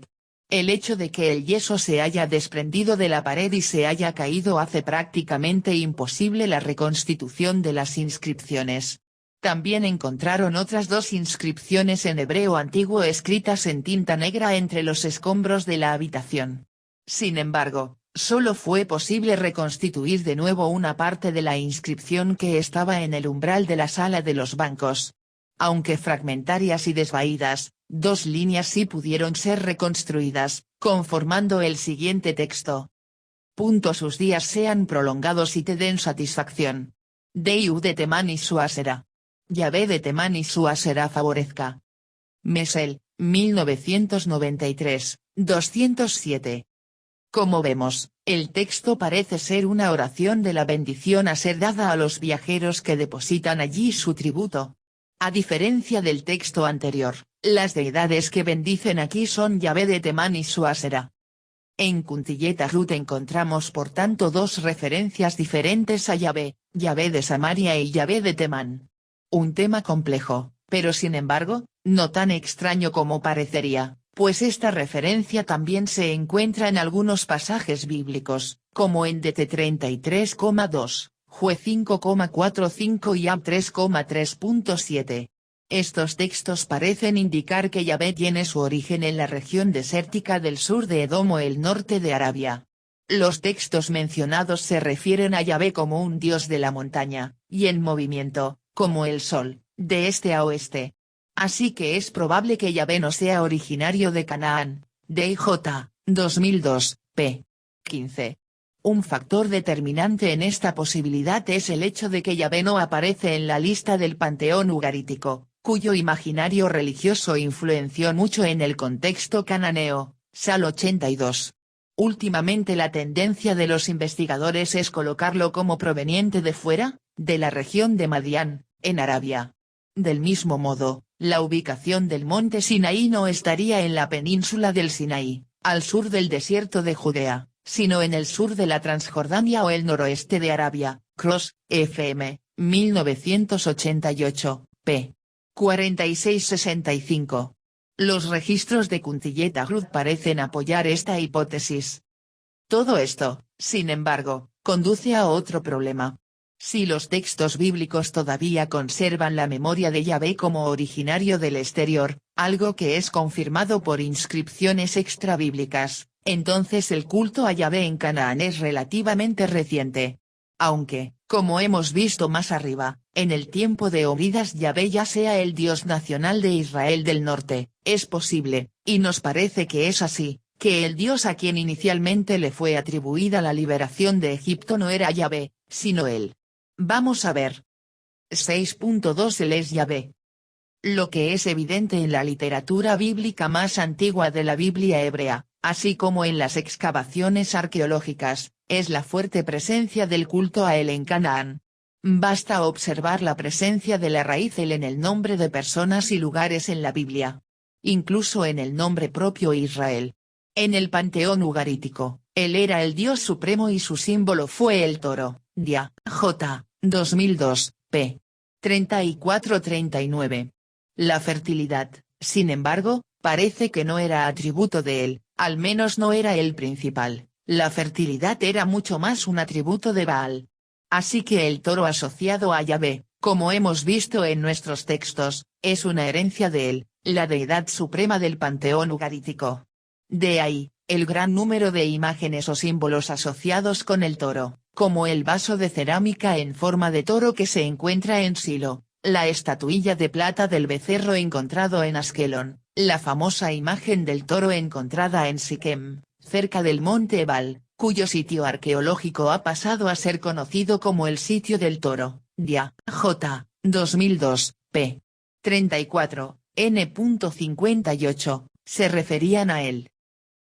Speaker 1: El hecho de que el yeso se haya desprendido de la pared y se haya caído hace prácticamente imposible la reconstitución de las inscripciones. También encontraron otras 2 inscripciones en hebreo antiguo escritas en tinta negra entre los escombros de la habitación. Sin embargo, solo fue posible reconstituir de nuevo una parte de la inscripción que estaba en el umbral de la sala de los bancos. Aunque fragmentarias y desvaídas, 2 líneas sí pudieron ser reconstruidas, conformando el siguiente texto. Sus días sean prolongados y te den satisfacción. Deu de Temán y su Asera. Yahvé de Temán y su Asera favorezca. Mesel, 1993, 207. Como vemos, el texto parece ser una oración de la bendición a ser dada a los viajeros que depositan allí su tributo. A diferencia del texto anterior, las deidades que bendicen aquí son Yahvé de Temán y su Asera. En Cuntillet-Arud encontramos por tanto 2 referencias diferentes a Yahvé, Yahvé de Samaria y Yahvé de Temán. Un tema complejo, pero sin embargo, no tan extraño como parecería, pues esta referencia también se encuentra en algunos pasajes bíblicos, como en DT 33,2. Jue 5,45 y Ab 3,3.7. Estos textos parecen indicar que Yahvé tiene su origen en la región desértica del sur de Edom o el norte de Arabia. Los textos mencionados se refieren a Yahvé como un dios de la montaña, y en movimiento, como el sol, de este a oeste. Así que es probable que Yahvé no sea originario de Canaán. DIJ, 2002, p. 15. Un factor determinante en esta posibilidad es el hecho de que Yahvé no aparece en la lista del panteón ugarítico, cuyo imaginario religioso influenció mucho en el contexto cananeo, Sal 82. Últimamente la tendencia de los investigadores es colocarlo como proveniente de fuera, de la región de Madián, en Arabia. Del mismo modo, la ubicación del monte Sinaí no estaría en la península del Sinaí, al sur del desierto de Judea, sino en el sur de la Transjordania o el noroeste de Arabia. Cross, FM, 1988, p. 4665. Los registros de Cuntillet-Arud parecen apoyar esta hipótesis. Todo esto, sin embargo, conduce a otro problema. Si los textos bíblicos todavía conservan la memoria de Yahvé como originario del exterior, algo que es confirmado por inscripciones extrabíblicas, entonces el culto a Yahvé en Canaán es relativamente reciente. Aunque, como hemos visto más arriba, en el tiempo de Obridas Yahvé ya sea el Dios nacional de Israel del Norte, es posible, y nos parece que es así, que el Dios a quien inicialmente le fue atribuida la liberación de Egipto no era Yahvé, sino él. Vamos a ver. 6.2 Él es Yahvé. Lo que es evidente en la literatura bíblica más antigua de la Biblia hebrea, así como en las excavaciones arqueológicas, es la fuerte presencia del culto a él en Canaán. Basta observar la presencia de la raíz él en el nombre de personas y lugares en la Biblia. Incluso en el nombre propio Israel. En el panteón ugarítico, él era el Dios supremo y su símbolo fue el toro. Dia, J. 2002, p. 34-39. La fertilidad, sin embargo, parece que no era atributo de él, al menos no era el principal. La fertilidad era mucho más un atributo de Baal. Así que el toro asociado a Yahvé, como hemos visto en nuestros textos, es una herencia de él, la deidad suprema del panteón ugarítico. De ahí, el gran número de imágenes o símbolos asociados con el toro, como el vaso de cerámica en forma de toro que se encuentra en Silo, la estatuilla de plata del becerro encontrado en Askelon, la famosa imagen del toro encontrada en Siquem, cerca del monte Ebal, cuyo sitio arqueológico ha pasado a ser conocido como el Sitio del Toro, Dia, J. 2002, p. 34, n.58, se referían a él.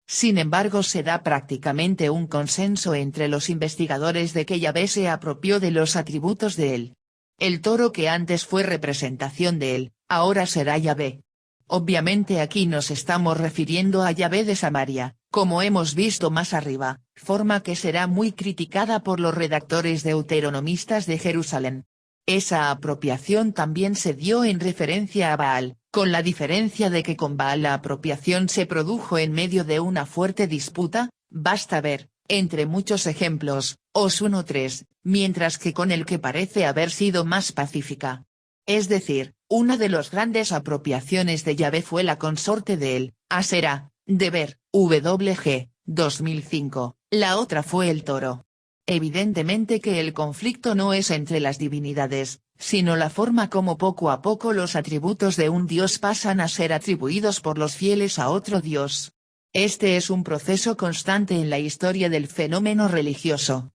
Speaker 1: Sin embargo, se da prácticamente un consenso entre los investigadores de que Yahvé se apropió de los atributos de él. El toro que antes fue representación de él, ahora será Yahvé. Obviamente aquí nos estamos refiriendo a Yahvé de Samaria, como hemos visto más arriba, forma que será muy criticada por los redactores deuteronomistas de Jerusalén. Esa apropiación también se dio en referencia a Baal, con la diferencia de que con Baal la apropiación se produjo en medio de una fuerte disputa, basta ver, entre muchos ejemplos, Os 1:3, mientras que con el que parece haber sido más pacífica. Es decir, una de las grandes apropiaciones de Yahvé fue la consorte de él, Asera, de Ver, WG, 2005, la otra fue el toro. Evidentemente que el conflicto no es entre las divinidades, sino la forma como poco a poco los atributos de un dios pasan a ser atribuidos por los fieles a otro dios. Este es un proceso constante en la historia del fenómeno religioso.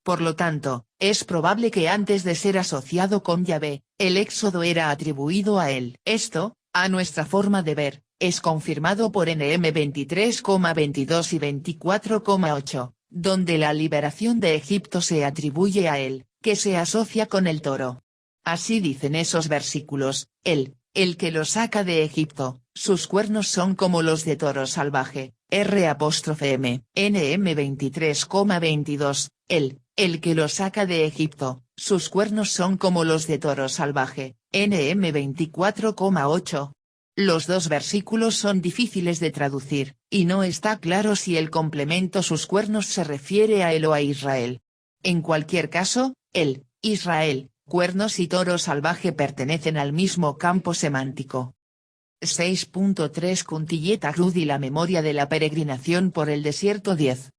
Speaker 1: Por lo tanto, es probable que antes de ser asociado con Yahvé, el éxodo era atribuido a él. Esto, a nuestra forma de ver, es confirmado por NM 23,22 y 24,8, donde la liberación de Egipto se atribuye a él, que se asocia con el toro. Así dicen esos versículos, el que lo saca de Egipto, sus cuernos son como los de toro salvaje, R''M, NM 23,22, el que lo saca de Egipto, sus cuernos son como los de toro salvaje, NM 24,8. Los dos versículos son difíciles de traducir, y no está claro si el complemento sus cuernos se refiere a él o a Israel. En cualquier caso, Israel, cuernos y toro salvaje pertenecen al mismo campo semántico. 6.3 Cuntilleta Crud y la memoria de la peregrinación por el desierto 10.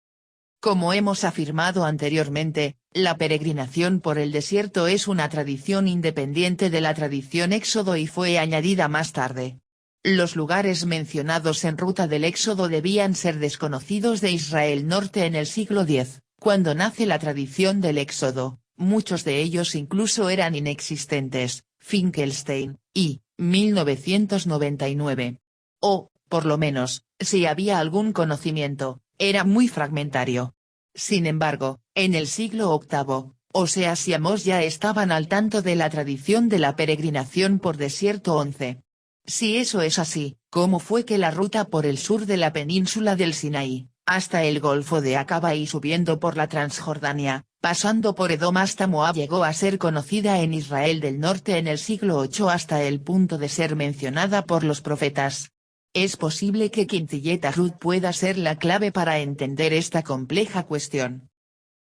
Speaker 1: Como hemos afirmado anteriormente, la peregrinación por el desierto es una tradición independiente de la tradición éxodo y fue añadida más tarde. Los lugares mencionados en Ruta del Éxodo debían ser desconocidos de Israel Norte en el siglo X, cuando nace la tradición del Éxodo, muchos de ellos incluso eran inexistentes, Finkelstein, y, 1999. O, por lo menos, si había algún conocimiento, era muy fragmentario. Sin embargo, en el siglo VIII, Oseas y Amós ya estaban al tanto de la tradición de la peregrinación por desierto 11. Si eso es así, ¿cómo fue que la ruta por el sur de la península del Sinaí, hasta el Golfo de Acaba y subiendo por la Transjordania, pasando por Edom hasta Moab llegó a ser conocida en Israel del Norte en el siglo VIII hasta el punto de ser mencionada por los profetas? Es posible que Quintilleta Crud pueda ser la clave para entender esta compleja cuestión.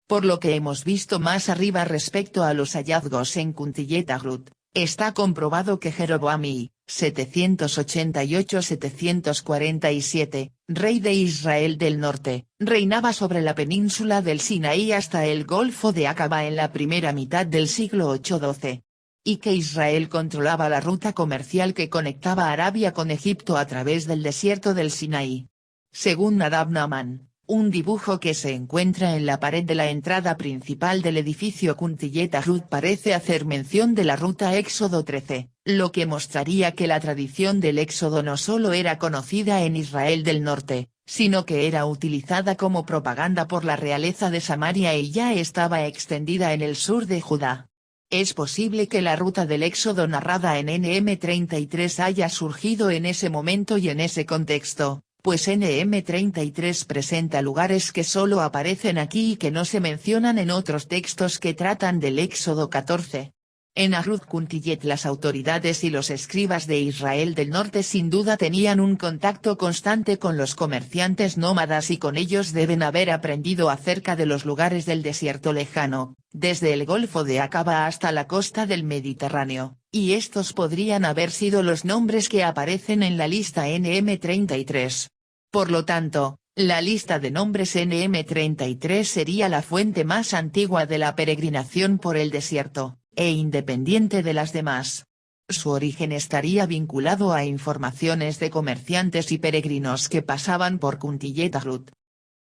Speaker 1: Por lo que hemos visto más arriba respecto a los hallazgos en Quintilleta Crud, está comprobado que Jeroboam I, 788-747, rey de Israel del Norte, reinaba sobre la península del Sinaí hasta el Golfo de Acaba en la primera mitad del siglo VIII-XII. Y que Israel controlaba la ruta comercial que conectaba Arabia con Egipto a través del desierto del Sinaí. Según Nadab Naaman, un dibujo que se encuentra en la pared de la entrada principal del edificio Quintilleta Crud parece hacer mención de la ruta Éxodo 13, lo que mostraría que la tradición del Éxodo no solo era conocida en Israel del Norte, sino que era utilizada como propaganda por la realeza de Samaria y ya estaba extendida en el sur de Judá. Es posible que la ruta del Éxodo narrada en NM 33 haya surgido en ese momento y en ese contexto, pues NM 33 presenta lugares que solo aparecen aquí y que no se mencionan en otros textos que tratan del Éxodo 14. En Arud Quintillet las autoridades y los escribas de Israel del Norte sin duda tenían un contacto constante con los comerciantes nómadas y con ellos deben haber aprendido acerca de los lugares del desierto lejano, desde el Golfo de Acaba hasta la costa del Mediterráneo, y estos podrían haber sido los nombres que aparecen en la lista NM 33. Por lo tanto, la lista de nombres NM 33 sería la fuente más antigua de la peregrinación por el desierto, e independiente de las demás. Su origen estaría vinculado a informaciones de comerciantes y peregrinos que pasaban por Quintilleta Crud.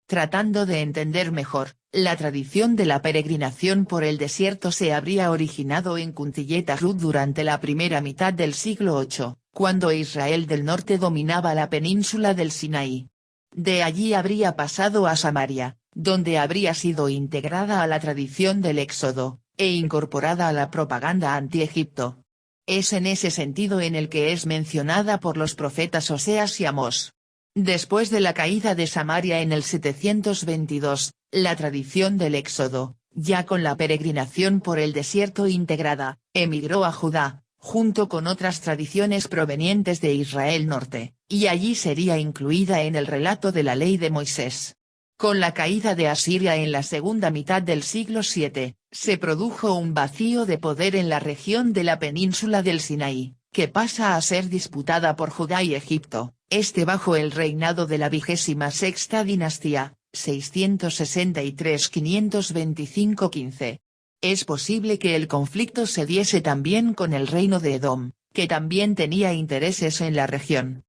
Speaker 1: Tratando de entender mejor, la tradición de la peregrinación por el desierto se habría originado en Kuntillet-Arut durante la primera mitad del siglo VIII, cuando Israel del Norte dominaba la península del Sinaí. De allí habría pasado a Samaria, donde habría sido integrada a la tradición del Éxodo, e incorporada a la propaganda anti-Egipto. Es en ese sentido en el que es mencionada por los profetas Oseas y Amós. Después de la caída de Samaria en el 722, la tradición del Éxodo, ya con la peregrinación por el desierto integrada, emigró a Judá, junto con otras tradiciones provenientes de Israel Norte, y allí sería incluida en el relato de la ley de Moisés. Con la caída de Asiria en la segunda mitad del siglo VII, se produjo un vacío de poder en la región de la península del Sinaí, que pasa a ser disputada por Judá y Egipto, bajo el reinado de la 26ª dinastía, 663-525-15. Es posible que el conflicto se diese también con el reino de Edom, que también tenía intereses en la región.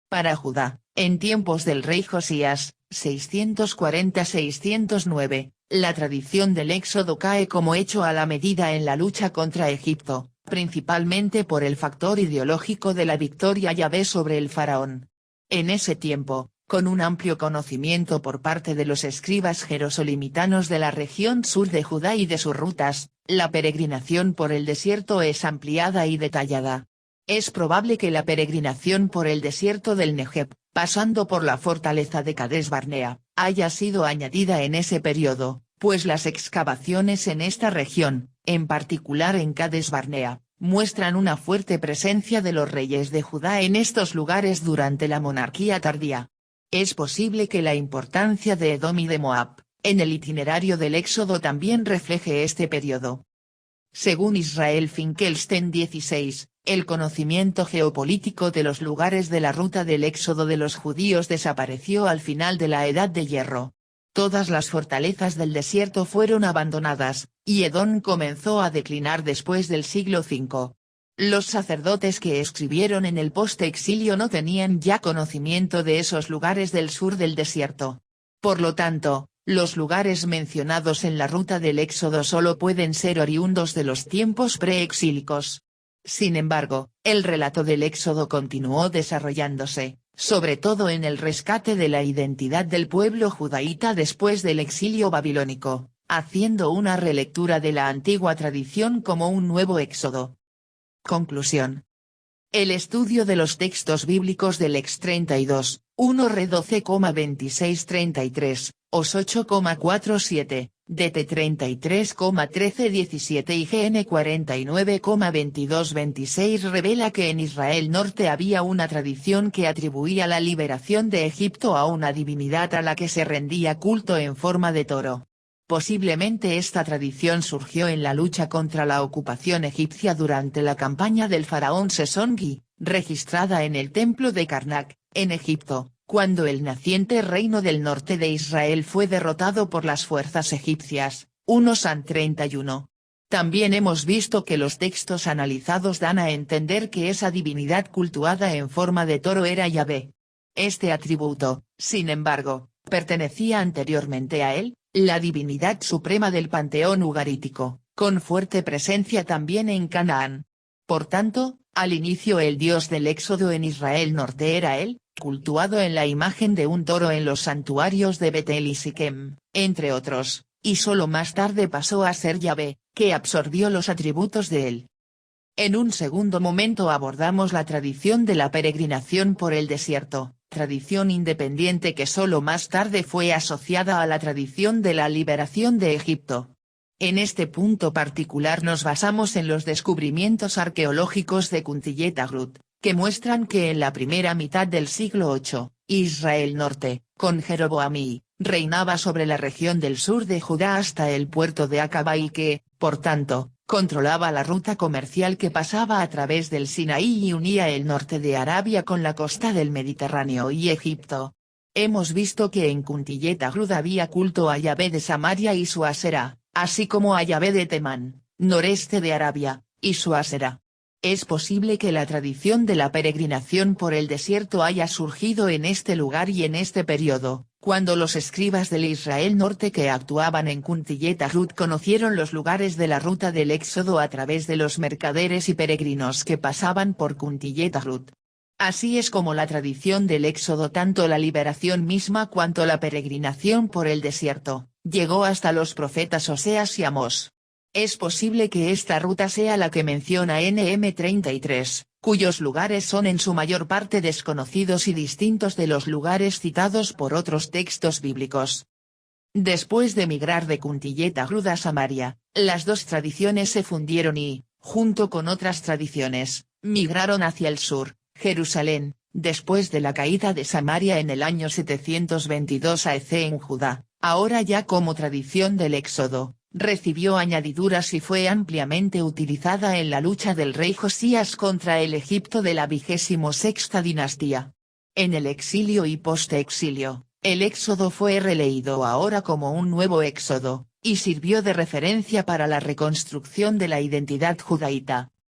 Speaker 1: Para Judá, en tiempos del rey Josías, 640-609, la tradición del éxodo cae como hecho a la medida en la lucha contra Egipto, principalmente por el factor ideológico de la victoria Yahvé sobre el faraón. En ese tiempo, con un amplio conocimiento por parte de los escribas jerosolimitanos de la región sur de Judá y de sus rutas, la peregrinación por el desierto es ampliada y detallada. Es probable que la peregrinación por el desierto del Negev, pasando por la fortaleza de Cades Barnea, haya sido añadida en ese periodo, pues las excavaciones en esta región, en particular en Cades Barnea, muestran una fuerte presencia de los reyes de Judá en estos lugares durante la monarquía tardía. Es posible que la importancia de Edom y de Moab, en el itinerario del Éxodo también refleje este periodo. Según Israel Finkelstein 16, el conocimiento geopolítico de los lugares de la ruta del éxodo de los judíos desapareció al final de la Edad de Hierro. Todas las fortalezas del desierto fueron abandonadas, y Edom comenzó a declinar después del siglo V. Los sacerdotes que escribieron en el post-exilio no tenían ya conocimiento de esos lugares del sur del desierto. Por lo tanto, los lugares mencionados en la ruta del éxodo solo pueden ser oriundos de los tiempos preexílicos. Sin embargo, el relato del éxodo continuó desarrollándose, sobre todo en el rescate de la identidad del pueblo judaíta después del exilio babilónico, haciendo una relectura de la antigua tradición como un nuevo éxodo. Conclusión. El estudio de los textos bíblicos del Ex 32, 1 Re 12,26-33, Os 8,47, DT 33,13-17 y GN 49,22-26 revela que en Israel Norte había una tradición que atribuía la liberación de Egipto a una divinidad a la que se rendía culto en forma de toro. Posiblemente esta tradición surgió en la lucha contra la ocupación egipcia durante la campaña del faraón Sesongi, registrada en el templo de Karnak, en Egipto, cuando el naciente reino del norte de Israel fue derrotado por las fuerzas egipcias, 1 San 31. También hemos visto que los textos analizados dan a entender que esa divinidad cultuada en forma de toro era Yahvé. Este atributo, sin embargo, pertenecía anteriormente a él, la divinidad suprema del panteón ugarítico, con fuerte presencia también en Canaán. Por tanto, al inicio el dios del éxodo en Israel Norte era él, cultuado en la imagen de un toro en los santuarios de Betel y Siquem, entre otros, y solo más tarde pasó a ser Yahvé, que absorbió los atributos de él. En un segundo momento abordamos la tradición de la peregrinación por el desierto, tradición independiente que solo más tarde fue asociada a la tradición de la liberación de Egipto. En este punto particular nos basamos en los descubrimientos arqueológicos de Kuntillet-Arut, que muestran que en la primera mitad del siglo VIII, Israel Norte, con Jeroboam reinaba sobre la región del sur de Judá hasta el puerto de Acaba y que, por tanto, controlaba la ruta comercial que pasaba a través del Sinaí y unía el norte de Arabia con la costa del Mediterráneo y Egipto. Hemos visto que en Kuntillet-Arut había culto a Yahvé de Samaria y su Asera, así como a Yahvé de Temán, noreste de Arabia, y su Asera. Es posible que la tradición de la peregrinación por el desierto haya surgido en este lugar y en este periodo, cuando los escribas del Israel norte que actuaban en Kuntiyet Arut conocieron los lugares de la ruta del éxodo a través de los mercaderes y peregrinos que pasaban por Kuntiyet Arut. Así es como la tradición del éxodo, tanto la liberación misma cuanto la peregrinación por el desierto, llegó hasta los profetas Oseas y Amós. Es posible que esta ruta sea la que menciona NM33, cuyos lugares son en su mayor parte desconocidos y distintos de los lugares citados por otros textos bíblicos. Después de migrar de Kuntiyet Arut a Samaria, las dos tradiciones se fundieron y, junto con otras tradiciones, migraron hacia el sur, Jerusalén, después de la caída de Samaria en el año 722 AEC en Judá, ahora ya como tradición del Éxodo, recibió añadiduras y fue ampliamente utilizada en la lucha del rey Josías contra el Egipto de la 26ª dinastía. En el exilio y post-exilio, el Éxodo fue releído ahora como un nuevo Éxodo, y sirvió de referencia para la reconstrucción de la identidad judaíta.